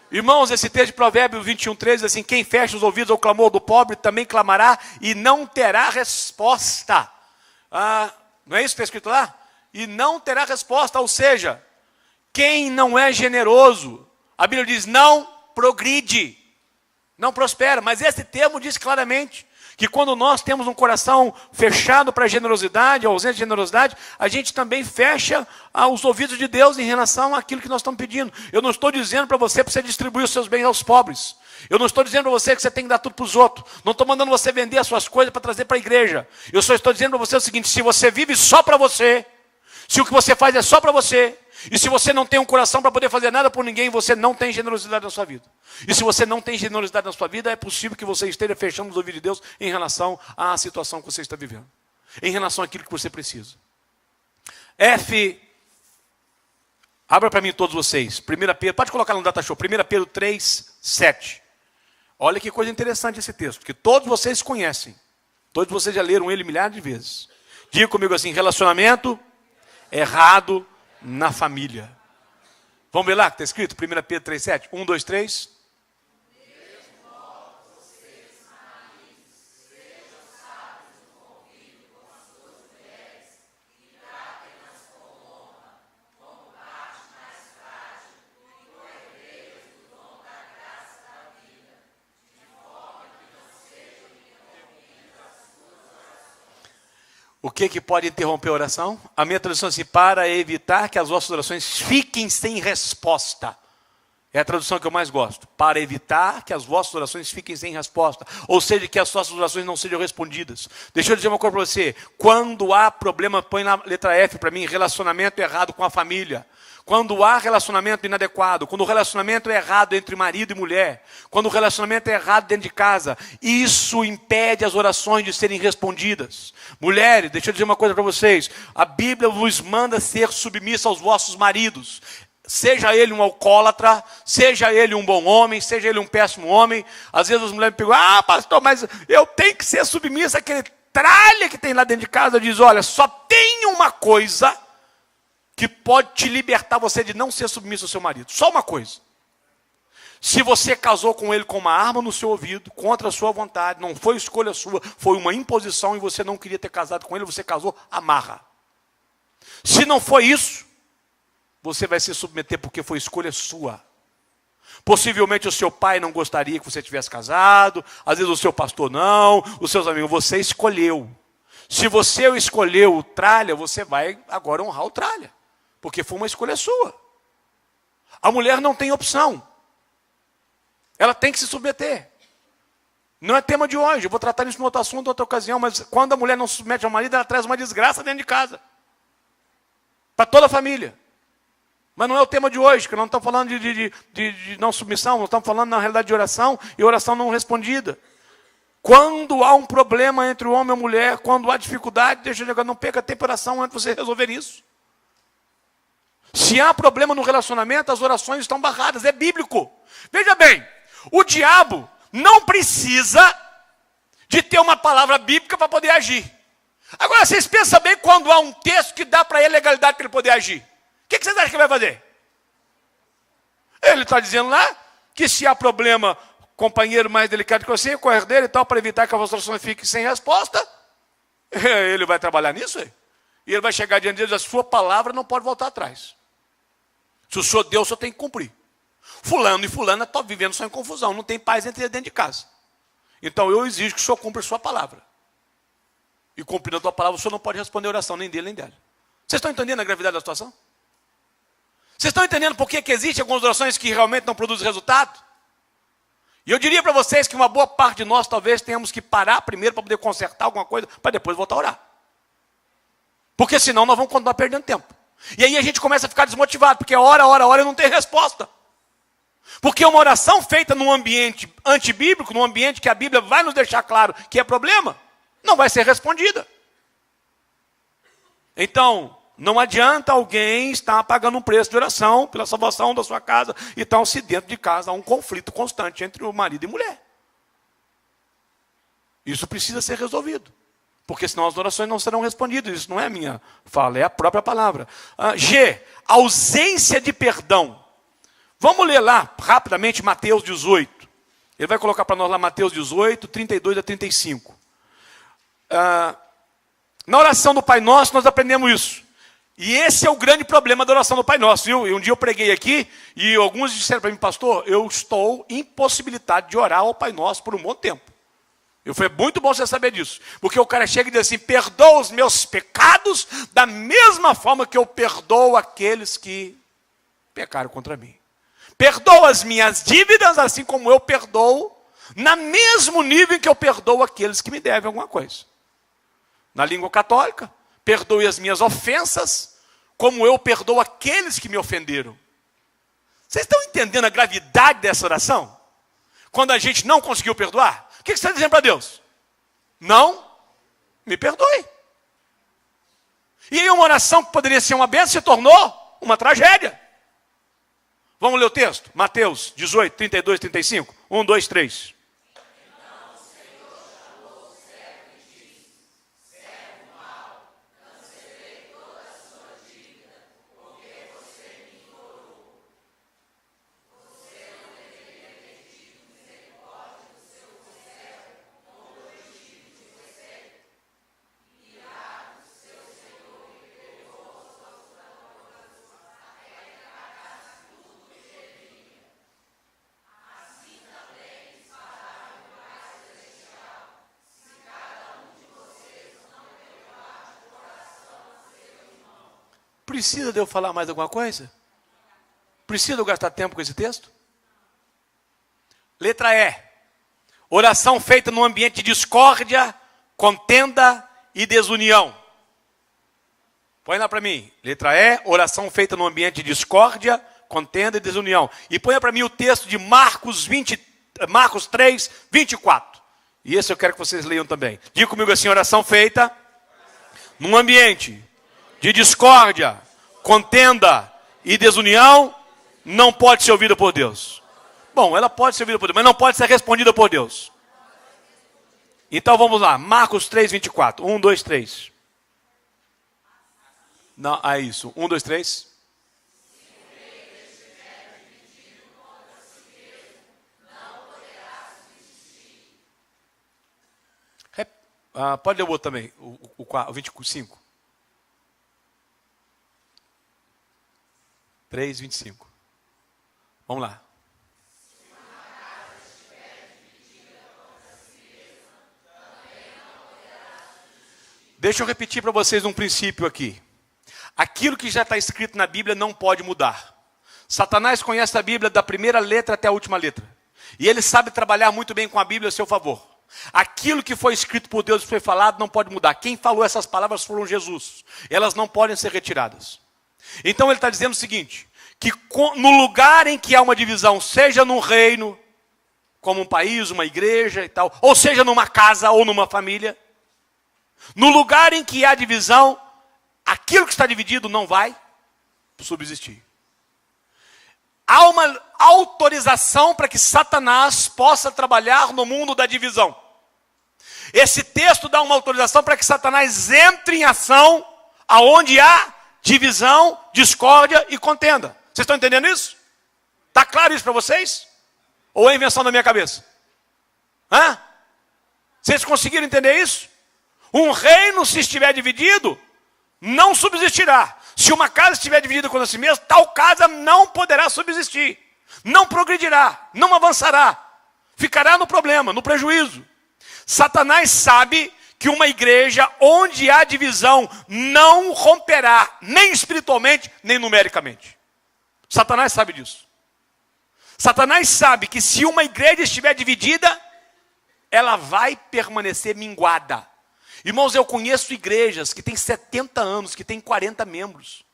Irmãos, esse texto de Provérbios 21, 13, assim, quem fecha os ouvidos ao clamor do pobre também clamará e não terá resposta. Não é isso que está escrito lá? E não terá resposta, ou seja, quem não é generoso, a Bíblia diz, não progride, não prospera. Mas esse termo diz claramente que quando nós temos um coração fechado para a generosidade, a ausência de generosidade, a gente também fecha os ouvidos de Deus em relação àquilo que nós estamos pedindo. Eu não estou dizendo para você distribuir os seus bens aos pobres. Eu não estou dizendo para você que você tem que dar tudo para os outros. Não estou mandando você vender as suas coisas para trazer para a igreja. Eu só estou dizendo para você o seguinte, se você vive só para você, se o que você faz é só para você, e se você não tem um coração para poder fazer nada por ninguém, você não tem generosidade na sua vida. E se você não tem generosidade na sua vida, é possível que você esteja fechando os ouvidos de Deus em relação à situação que você está vivendo. Em relação àquilo que você precisa. F, abra para mim todos vocês. 1 Pedro, pode colocar no data show. 1 Pedro 3, 7. Olha que coisa interessante esse texto, que todos vocês conhecem. Todos vocês já leram ele milhares de vezes. Diga comigo assim, relacionamento errado na família. Vamos ver lá que está escrito? 1 Pedro 3,7. 1, 2, 3. O que pode interromper a oração? A minha tradução é assim, para evitar que as vossas orações fiquem sem resposta. É a tradução que eu mais gosto. Para evitar que as vossas orações fiquem sem resposta. Ou seja, que as vossas orações não sejam respondidas. Deixa eu dizer uma coisa para você. Quando há problema, põe na letra F para mim, relacionamento errado com a família. Quando há relacionamento inadequado, quando o relacionamento é errado entre marido e mulher, quando o relacionamento é errado dentro de casa, isso impede as orações de serem respondidas. Mulheres, deixa eu dizer uma coisa para vocês, a Bíblia vos manda ser submissa aos vossos maridos, seja ele um alcoólatra, seja ele um bom homem, seja ele um péssimo homem. Às vezes as mulheres me perguntam, pastor, mas eu tenho que ser submissa àquele tralha que tem lá dentro de casa. Diz, olha, só tem uma coisa que pode te libertar você de não ser submisso ao seu marido. Só uma coisa. Se você casou com ele com uma arma no seu ouvido, contra a sua vontade, não foi escolha sua, foi uma imposição e você não queria ter casado com ele, você casou, amarra. Se não foi isso, você vai se submeter porque foi escolha sua. Possivelmente o seu pai não gostaria que você tivesse casado, às vezes o seu pastor não, os seus amigos, você escolheu. Se você escolheu o tralha, você vai agora honrar o tralha. Porque foi uma escolha sua. A mulher não tem opção. Ela tem que se submeter. Não é tema de hoje. Eu vou tratar isso em outro assunto, em outra ocasião. Mas quando a mulher não se submete ao marido, ela traz uma desgraça dentro de casa. Para toda a família. Mas não é o tema de hoje, que não estamos falando de não submissão. Nós estamos falando, na realidade, de oração. E oração não respondida. Quando há um problema entre o homem e a mulher, quando há dificuldade, deixa eu dizer, não perca tempo de oração antes de você resolver isso. Se há problema no relacionamento, as orações estão barradas, é bíblico. Veja bem, o diabo não precisa de ter uma palavra bíblica para poder agir. Agora, vocês pensam bem quando há um texto que dá para ele legalidade para ele poder agir. O que vocês acham que ele vai fazer? Ele está dizendo lá que se há problema, companheiro mais delicado que você, correr dele e tal, para evitar que a vossa oração fique sem resposta, ele vai trabalhar nisso aí. E ele vai chegar diante de Deus, a sua palavra não pode voltar atrás. Se o senhor deu, o senhor tem que cumprir. Fulano e fulana estão vivendo só em confusão, não tem paz entre eles dentro de casa. Então eu exijo que o senhor cumpra a sua palavra. E cumprindo a tua palavra, o senhor não pode responder a oração, nem dele, nem dela. Vocês estão entendendo a gravidade da situação? Vocês estão entendendo por que existem algumas orações que realmente não produzem resultado? E eu diria para vocês que uma boa parte de nós talvez tenhamos que parar primeiro para poder consertar alguma coisa, para depois voltar a orar. Porque senão nós vamos continuar perdendo tempo. E aí a gente começa a ficar desmotivado, porque ora e não tem resposta. Porque uma oração feita num ambiente antibíblico, num ambiente que a Bíblia vai nos deixar claro que é problema, não vai ser respondida. Então, não adianta alguém estar pagando um preço de oração pela salvação da sua casa, então se dentro de casa há um conflito constante entre o marido e mulher. Isso precisa ser resolvido. Porque senão as orações não serão respondidas. Isso não é a minha fala, é a própria palavra. G, ausência de perdão. Vamos ler lá, rapidamente, Mateus 18. Ele vai colocar para nós lá Mateus 18, 32 a 35. Na oração do Pai Nosso, nós aprendemos isso. E esse é o grande problema da oração do Pai Nosso, viu? E um dia eu preguei aqui, e alguns disseram para mim, pastor, eu estou impossibilitado de orar ao Pai Nosso por um bom tempo. Eu falei, muito bom você saber disso. Porque o cara chega e diz assim, perdoa os meus pecados da mesma forma que eu perdoo aqueles que pecaram contra mim. Perdoa as minhas dívidas, assim como eu perdoo, no mesmo nível em que eu perdoo aqueles que me devem alguma coisa. Na língua católica, perdoe as minhas ofensas, como eu perdoo aqueles que me ofenderam. Vocês estão entendendo a gravidade dessa oração? Quando a gente não conseguiu perdoar, o que você está dizendo para Deus? Não me perdoe. E aí uma oração que poderia ser uma bênção se tornou uma tragédia. Vamos ler o texto? Mateus 18, 32, 35. 1, 2, 3. Precisa de eu falar mais alguma coisa? Precisa eu gastar tempo com esse texto? Letra E. Oração feita num ambiente de discórdia, contenda e desunião. Põe lá para mim. Letra E. Oração feita num ambiente de discórdia, contenda e desunião. E põe para mim o texto de Marcos 3, 24. E esse eu quero que vocês leiam também. Diga comigo assim, oração feita num ambiente de discórdia, contenda e desunião, não pode ser ouvida por Deus. Bom, ela pode ser ouvida por Deus, mas não pode ser respondida por Deus. Então vamos lá, Marcos 3, 24. 1, 2, 3. Não, é isso. 1, 2, 3. Pode ler o outro também, o 25. 3, 25. Vamos lá. Deixa eu repetir para vocês um princípio aqui. Aquilo que já está escrito na Bíblia não pode mudar. Satanás conhece a Bíblia da primeira letra até a última letra. E ele sabe trabalhar muito bem com a Bíblia a seu favor. Aquilo que foi escrito por Deus e foi falado não pode mudar. Quem falou essas palavras foram Jesus. Elas não podem ser retiradas. Então ele está dizendo o seguinte, que no lugar em que há uma divisão, seja num reino, como um país, uma igreja e tal, ou seja numa casa ou numa família, no lugar em que há divisão, aquilo que está dividido não vai subsistir. Há uma autorização para que Satanás possa trabalhar no mundo da divisão. Esse texto dá uma autorização para que Satanás entre em ação aonde há divisão, discórdia e contenda. Vocês estão entendendo isso? Está claro isso para vocês? Ou é invenção da minha cabeça? Vocês conseguiram entender isso? Um reino, se estiver dividido, não subsistirá. Se uma casa estiver dividida contra si mesma, tal casa não poderá subsistir. Não progredirá, não avançará. Ficará no problema, no prejuízo. Satanás sabe que uma igreja onde há divisão não romperá, nem espiritualmente, nem numericamente. Satanás sabe disso. Satanás sabe que se uma igreja estiver dividida, ela vai permanecer minguada. Irmãos, eu conheço igrejas que têm 70 anos, que têm 40 membros.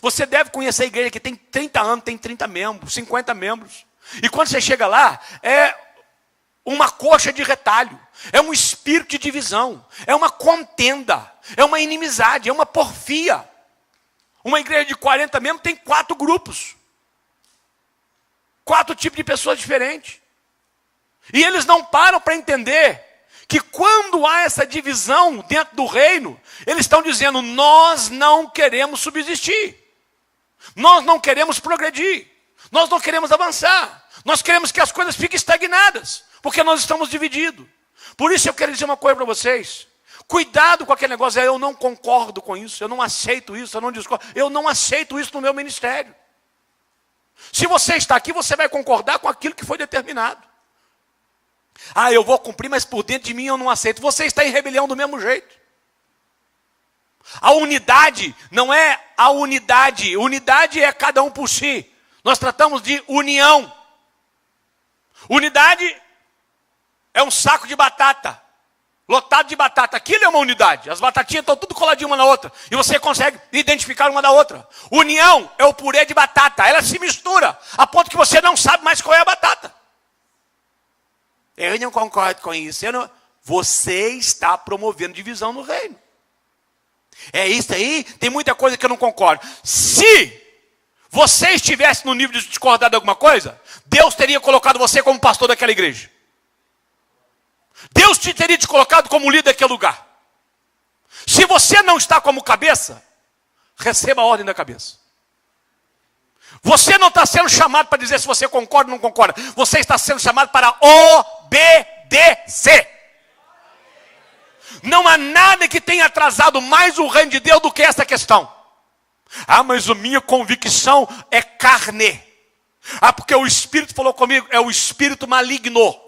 Você deve conhecer a igreja que tem 30 anos, tem 30 membros, 50 membros. E quando você chega lá, é uma coxa de retalho, é um espírito de divisão, é uma contenda, é uma inimizade, é uma porfia. Uma igreja de 40 membros tem 4 grupos. 4 tipos de pessoas diferentes. E eles não param para entender que quando há essa divisão dentro do reino, eles estão dizendo, nós não queremos subsistir. Nós não queremos progredir. Nós não queremos avançar. Nós queremos que as coisas fiquem estagnadas, porque nós estamos divididos. Por isso eu quero dizer uma coisa para vocês. Cuidado com aquele negócio, eu não concordo com isso, eu não aceito isso, eu não discordo. Eu não aceito isso no meu ministério. Se você está aqui, você vai concordar com aquilo que foi determinado. Ah, eu vou cumprir, mas por dentro de mim eu não aceito. Você está em rebelião do mesmo jeito. A unidade não é a unidade. Unidade é cada um por si. Nós tratamos de união. Unidade é um saco de batata, lotado de batata. Aquilo é uma unidade. As batatinhas estão tudo coladinhas uma na outra. E você consegue identificar uma da outra. União é o purê de batata. Ela se mistura a ponto que você não sabe mais qual é a batata. Eu não concordo com isso. Você está promovendo divisão no reino. É isso aí? Tem muita coisa que eu não concordo. Se você estivesse no nível de discordar de alguma coisa, Deus teria colocado você como pastor daquela igreja. Deus teria te colocado como líder daquele lugar. Se você não está como cabeça, receba a ordem da cabeça. Você não está sendo chamado para dizer se você concorda ou não concorda. Você está sendo chamado para obedecer. Não há nada que tenha atrasado mais o reino de Deus do que essa questão. Ah, mas a minha convicção é carne. Ah, porque o Espírito falou comigo, é o espírito maligno.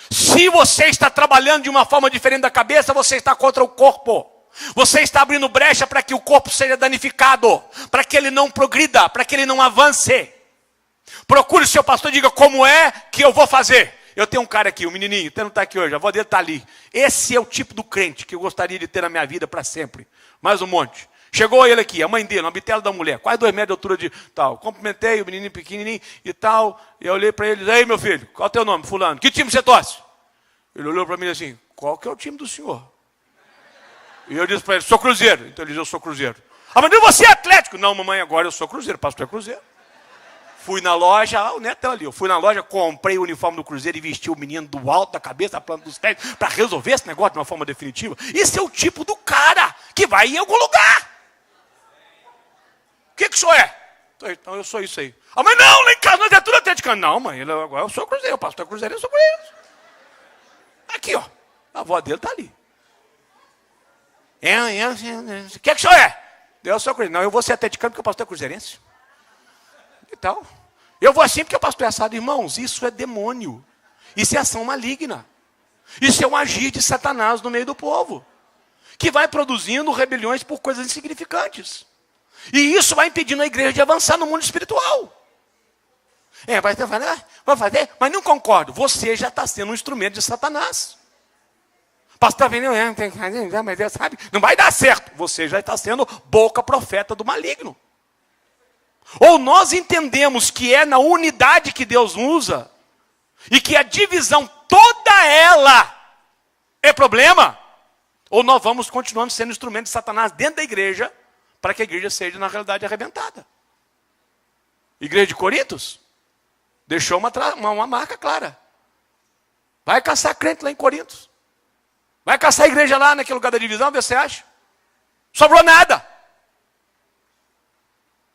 Se você está trabalhando de uma forma diferente da cabeça, você está contra o corpo. Você está abrindo brecha para que o corpo seja danificado, para que ele não progrida, para que ele não avance. Procure o seu pastor e diga, como é que eu vou fazer? Eu tenho um cara aqui, um menininho, ele não está aqui hoje, a avó dele está ali. Esse é o tipo do crente que eu gostaria de ter na minha vida para sempre. Mais um monte. Chegou ele aqui, a mãe dele, uma bitela da mulher, quase 2 metros de altura de tal. Cumprimentei o menininho pequenininho e tal. E eu olhei para ele e disse, ei meu filho, qual é o teu nome? Fulano. Que time você torce? Ele olhou para mim assim, qual que é o time do senhor? E eu disse para ele, sou Cruzeiro. Então ele disse, eu sou Cruzeiro. Ah, mas você é Atlético? Não, mamãe, agora eu sou Cruzeiro, pastor é Cruzeiro. Fui na loja, o neto está ali. Eu fui na loja, comprei o uniforme do Cruzeiro e vesti o menino do alto da cabeça, a planta dos pés, para resolver esse negócio de uma forma definitiva. Esse é o tipo do cara que vai em algum lugar. O que o senhor é? Então eu sou isso aí. Ah, mas não, lá em casa nós é tudo atleticano. Não, mãe, agora eu sou Cruzeiro, o pastor é Cruzeiro, eu sou Cruzeiro. Aqui, ó, a avó dele está ali. O que o senhor é? Eu sou Cruzeiro. Não, eu vou ser atleticano porque o pastor é cruzeirense. Então, eu vou assim porque o pastor é assado. Irmãos, isso é demônio. Isso é ação maligna. Isso é um agir de Satanás no meio do povo. Que vai produzindo rebeliões por coisas insignificantes. E isso vai impedindo a igreja de avançar no mundo espiritual. Vai fazer, mas não concordo. Você já está sendo um instrumento de Satanás. Pastor, mas Deus sabe, não vai dar certo. Você já está sendo boca profeta do maligno. Ou nós entendemos que é na unidade que Deus usa, e que a divisão toda ela é problema, ou nós vamos continuando sendo instrumento de Satanás dentro da igreja, para que a igreja seja na realidade arrebentada. Igreja de Corintos deixou uma marca clara. Vai caçar crente lá em Corintos. Vai caçar a igreja lá naquele lugar da divisão, vê se você acha. Sobrou nada.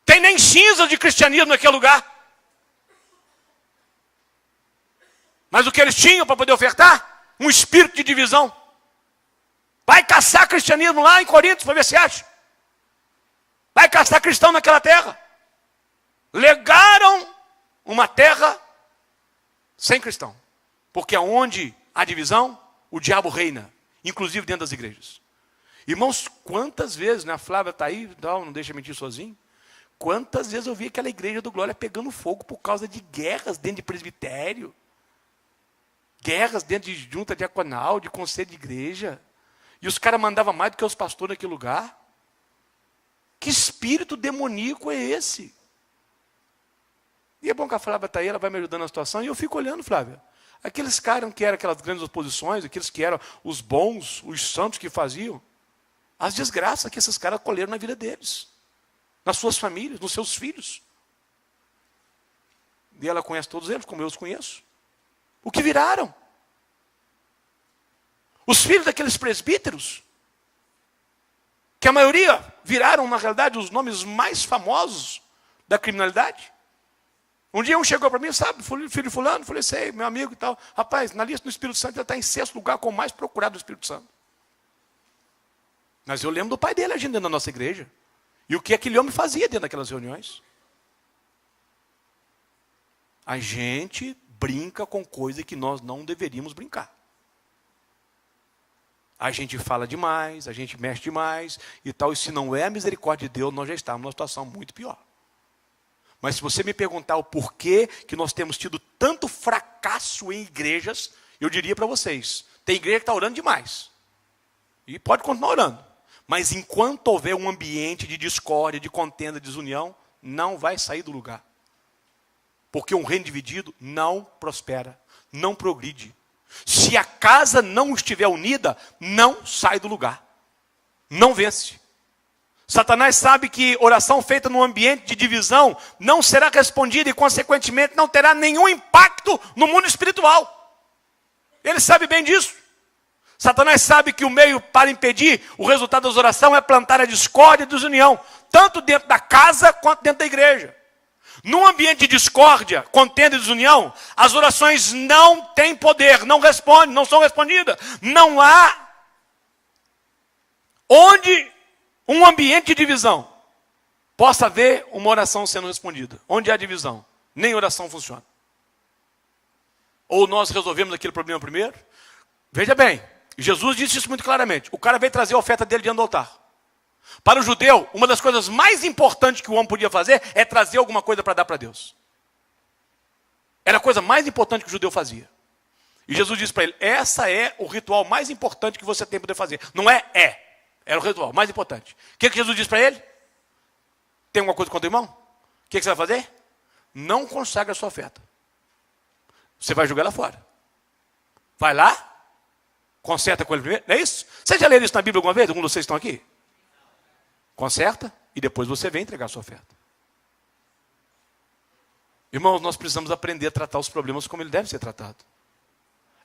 Tem nem cinza de cristianismo naquele lugar. Mas o que eles tinham para poder ofertar? Um espírito de divisão. Vai caçar cristianismo lá em Corintos, para ver se acha. Vai caçar cristão naquela terra. Legaram uma terra sem cristão. Porque aonde há divisão, o diabo reina. Inclusive dentro das igrejas. Irmãos, quantas vezes, né? A Flávia está aí, não deixa mentir sozinho. Quantas vezes eu vi aquela igreja do Glória pegando fogo por causa de guerras dentro de presbitério. Guerras dentro de junta diaconal, de conselho de igreja. E os caras mandavam mais do que os pastores naquele lugar. Que espírito demoníaco é esse? E é bom que a Flávia está aí, ela vai me ajudando na situação. E eu fico olhando, Flávia. Aqueles caras que eram aquelas grandes oposições, aqueles que eram os bons, os santos que faziam, as desgraças que esses caras colheram na vida deles, nas suas famílias, nos seus filhos. E ela conhece todos eles, como eu os conheço. O que viraram? Os filhos daqueles presbíteros, que a maioria viraram, na realidade, os nomes mais famosos da criminalidade. Um dia um chegou para mim, sabe, filho de fulano, falei, sei, meu amigo e tal. Rapaz, na lista do Espírito Santo ele está em 6º lugar com o mais procurado do Espírito Santo. Mas eu lembro do pai dele agindo dentro da nossa igreja. E o que aquele homem fazia dentro daquelas reuniões. A gente brinca com coisa que nós não deveríamos brincar. A gente fala demais, a gente mexe demais e tal. E se não é a misericórdia de Deus, nós já estamos numa situação muito pior. Mas se você me perguntar o porquê que nós temos tido tanto fracasso em igrejas, eu diria para vocês, tem igreja que está orando demais. E pode continuar orando. Mas enquanto houver um ambiente de discórdia, de contenda, de desunião, não vai sair do lugar. Porque um reino dividido não prospera, não progride. Se a casa não estiver unida, não sai do lugar. Não vence. Satanás sabe que oração feita num ambiente de divisão não será respondida e, consequentemente, não terá nenhum impacto no mundo espiritual. Ele sabe bem disso. Satanás sabe que o meio para impedir o resultado das orações é plantar a discórdia e a desunião, tanto dentro da casa quanto dentro da igreja. Num ambiente de discórdia, contenda e desunião, as orações não têm poder, não respondem, não são respondidas. Não há onde um ambiente de divisão possa haver uma oração sendo respondida. Onde há divisão, nem oração funciona. Ou nós resolvemos aquele problema primeiro. Veja bem, Jesus disse isso muito claramente. O cara veio trazer a oferta dele diante do altar. Para o judeu, uma das coisas mais importantes que o homem podia fazer é trazer alguma coisa para dar para Deus. Era a coisa mais importante que o judeu fazia. E Jesus disse para ele, essa é o ritual mais importante que você tem para poder fazer. Não é, é. Era o ritual mais importante. O que Jesus disse para ele? Tem alguma coisa contra o irmão? O que você vai fazer? Não consagra a sua oferta. Você vai jogar ela fora. Vai lá, conserta com ele primeiro. Não é isso? Você já leu isso na Bíblia alguma vez? Algum de vocês estão aqui? Conserta e depois você vem entregar a sua oferta. Irmãos, nós precisamos aprender a tratar os problemas como ele deve ser tratado.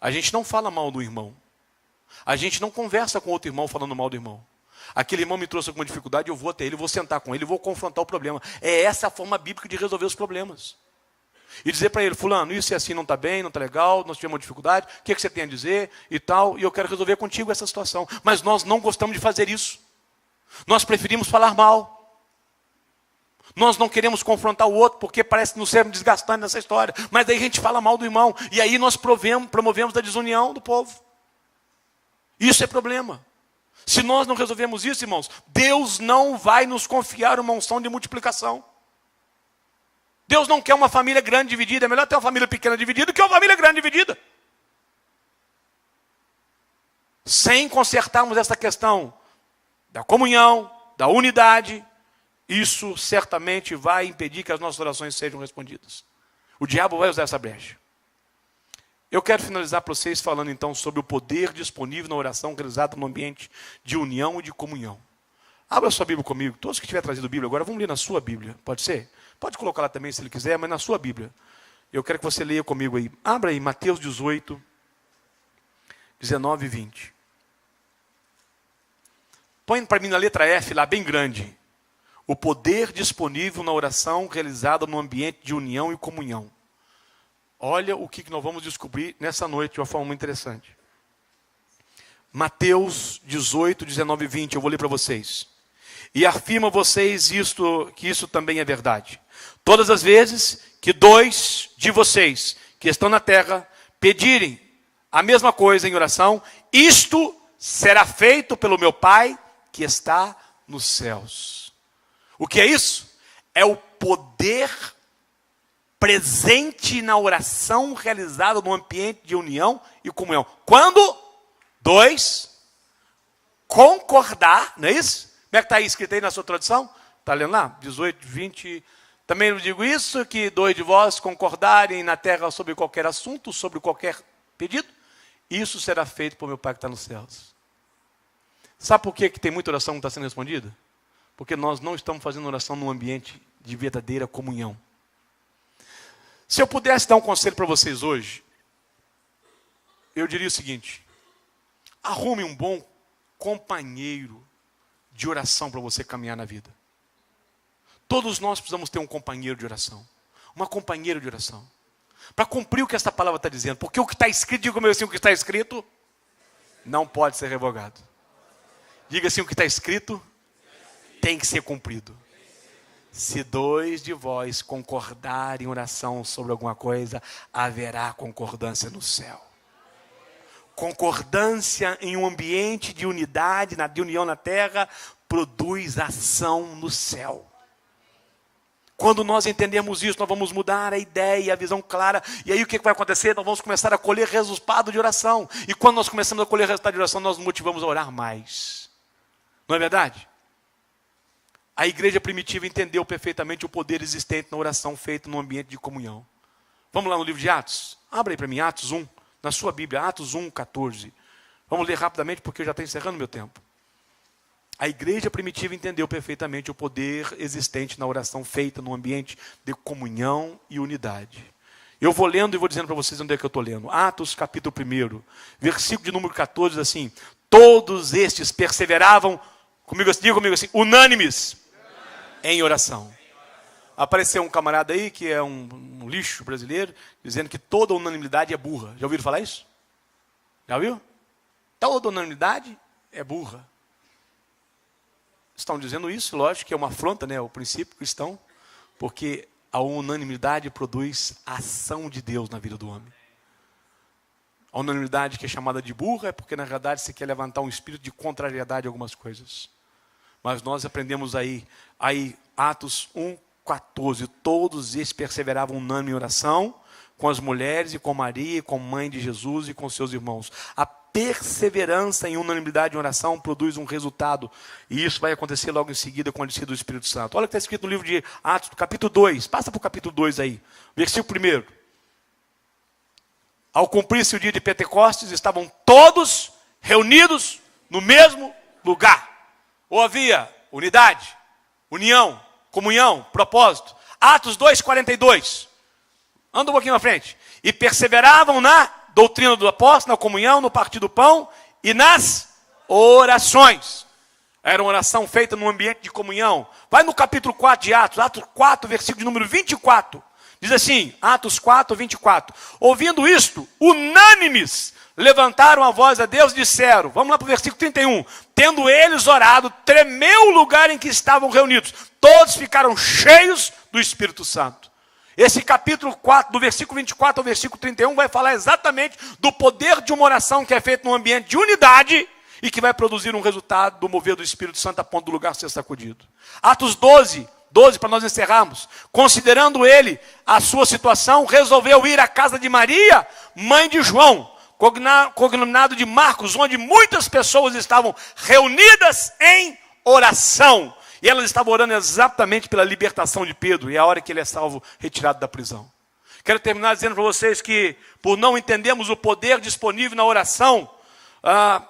A gente não fala mal do irmão. A gente não conversa com outro irmão falando mal do irmão. Aquele irmão me trouxe alguma dificuldade, eu vou até ele, vou sentar com ele, vou confrontar o problema. É essa a forma bíblica de resolver os problemas. E dizer para ele, fulano, isso é assim, não está bem, não está legal, nós tivemos uma dificuldade, o que você tem a dizer e tal, e eu quero resolver contigo essa situação. Mas nós não gostamos de fazer isso. Nós preferimos falar mal. Nós não queremos confrontar o outro, porque parece nos ser desgastante nessa história. Mas daí a gente fala mal do irmão, e aí nós promovemos a desunião do povo. Isso é problema. Se nós não resolvemos isso, irmãos, Deus não vai nos confiar uma unção de multiplicação. Deus não quer uma família grande dividida. É melhor ter uma família pequena dividida do que uma família grande dividida. Sem consertarmos essa questão da comunhão, da unidade, isso certamente vai impedir que as nossas orações sejam respondidas. O diabo vai usar essa brecha. Eu quero finalizar para vocês falando então sobre o poder disponível na oração realizada no ambiente de união e de comunhão. Abra sua Bíblia comigo. Todos que tiverem trazido Bíblia agora, vamos ler na sua Bíblia. Pode ser? Pode colocar lá também se ele quiser, mas na sua Bíblia. Eu quero que você leia comigo aí. Abra aí Mateus 18, 19 e 20. Põe para mim na letra F lá, bem grande. O poder disponível na oração realizada no ambiente de união e comunhão. Olha o que nós vamos descobrir nessa noite de uma forma muito interessante. Mateus 18, 19 e 20, eu vou ler para vocês. E afirmo a vocês que isso também é verdade. Todas as vezes que 2 de vocês que estão na terra pedirem a mesma coisa em oração, isto será feito pelo meu Pai que está nos céus. O que é isso? É o poder presente na oração realizada no ambiente de união e comunhão. Quando 2 concordar, não é isso? Como é que está aí escrito aí na sua tradução? Está lendo lá? 18, 20. Também eu digo isso, que 2 de vós concordarem na terra sobre qualquer assunto, sobre qualquer pedido, isso será feito por meu Pai que está nos céus. Sabe por que tem muita oração que está sendo respondida? Porque nós não estamos fazendo oração num ambiente de verdadeira comunhão. Se eu pudesse dar um conselho para vocês hoje, eu diria o seguinte: Arrume um bom companheiro de oração para você caminhar na vida. Todos nós precisamos ter um companheiro de oração. Uma companheira de oração. Para cumprir o que esta palavra está dizendo. Porque o que está escrito, diga comigo assim, o que está escrito não pode ser revogado. Diga assim, o que está escrito tem que ser cumprido. Se 2 de vós concordarem em oração sobre alguma coisa, haverá concordância no céu. Concordância em um ambiente de unidade, de união na terra, produz ação no céu. Quando nós entendemos isso, nós vamos mudar a ideia, a visão clara. E aí o que vai acontecer? Nós vamos começar a colher resultado de oração. E quando nós começamos a colher resultado de oração, nós nos motivamos a orar mais. Não é verdade? A igreja primitiva entendeu perfeitamente o poder existente na oração feita no ambiente de comunhão. Vamos lá no livro de Atos? Abra aí para mim, Atos 1. Na sua Bíblia, Atos 1, 14. Vamos ler rapidamente porque eu já estou encerrando meu tempo. A igreja primitiva entendeu perfeitamente o poder existente na oração feita no ambiente de comunhão e unidade. Eu vou lendo e vou dizendo para vocês onde é que eu estou lendo. Atos capítulo 1, versículo de número 14, diz assim: todos estes perseveravam, diga comigo assim, unânimes em oração. Apareceu um camarada aí, que é um lixo brasileiro, dizendo que toda unanimidade é burra. Já ouviram falar isso? Já ouviu? Toda unanimidade é burra. Estão dizendo isso, lógico que é uma afronta, né, ao princípio cristão, porque a unanimidade produz a ação de Deus na vida do homem. A unanimidade que é chamada de burra é porque, na verdade, você quer levantar um espírito de contrariedade a algumas coisas. Mas nós aprendemos aí Atos 1:14, todos eles perseveravam unânime em oração, com as mulheres e com Maria, com a mãe de Jesus e com seus irmãos. A perseverança em unanimidade em oração produz um resultado, e isso vai acontecer logo em seguida com a descida do Espírito Santo. Olha o que está escrito no livro de Atos, capítulo 2, passa para o capítulo 2 aí, versículo 1. Ao cumprir-se o dia de Pentecostes, estavam todos reunidos no mesmo lugar. Ou havia unidade, união, comunhão, propósito. Atos 2:42. Anda um pouquinho à frente. E perseveravam na doutrina do apóstolo, na comunhão, no partir do pão e nas orações. Era uma oração feita num ambiente de comunhão. Vai no capítulo 4 de Atos, Atos 4, versículo de número 24. Diz assim, Atos 4, 24. Ouvindo isto, unânimes, levantaram a voz a Deus e disseram, vamos lá para o versículo 31. Tendo eles orado, tremeu o lugar em que estavam reunidos. Todos ficaram cheios do Espírito Santo. Esse capítulo 4, do versículo 24 ao versículo 31, vai falar exatamente do poder de uma oração que é feita num ambiente de unidade e que vai produzir um resultado do mover do Espírito Santo a ponto do lugar ser sacudido. Atos 12 para nós encerrarmos. Considerando ele a sua situação, resolveu ir à casa de Maria, mãe de João, cognominado de Marcos, onde muitas pessoas estavam reunidas em oração. E elas estavam orando exatamente pela libertação de Pedro, e é a hora que ele é salvo, retirado da prisão. Quero terminar dizendo para vocês que, por não entendermos o poder disponível na oração,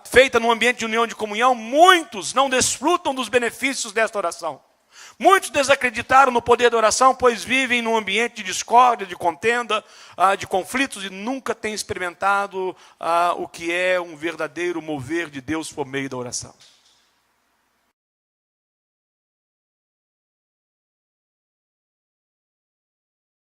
feita num ambiente de união e de comunhão, muitos não desfrutam dos benefícios desta oração. Muitos desacreditaram no poder da oração, pois vivem num ambiente de discórdia, de contenda, de conflitos, e nunca têm experimentado o que é um verdadeiro mover de Deus por meio da oração.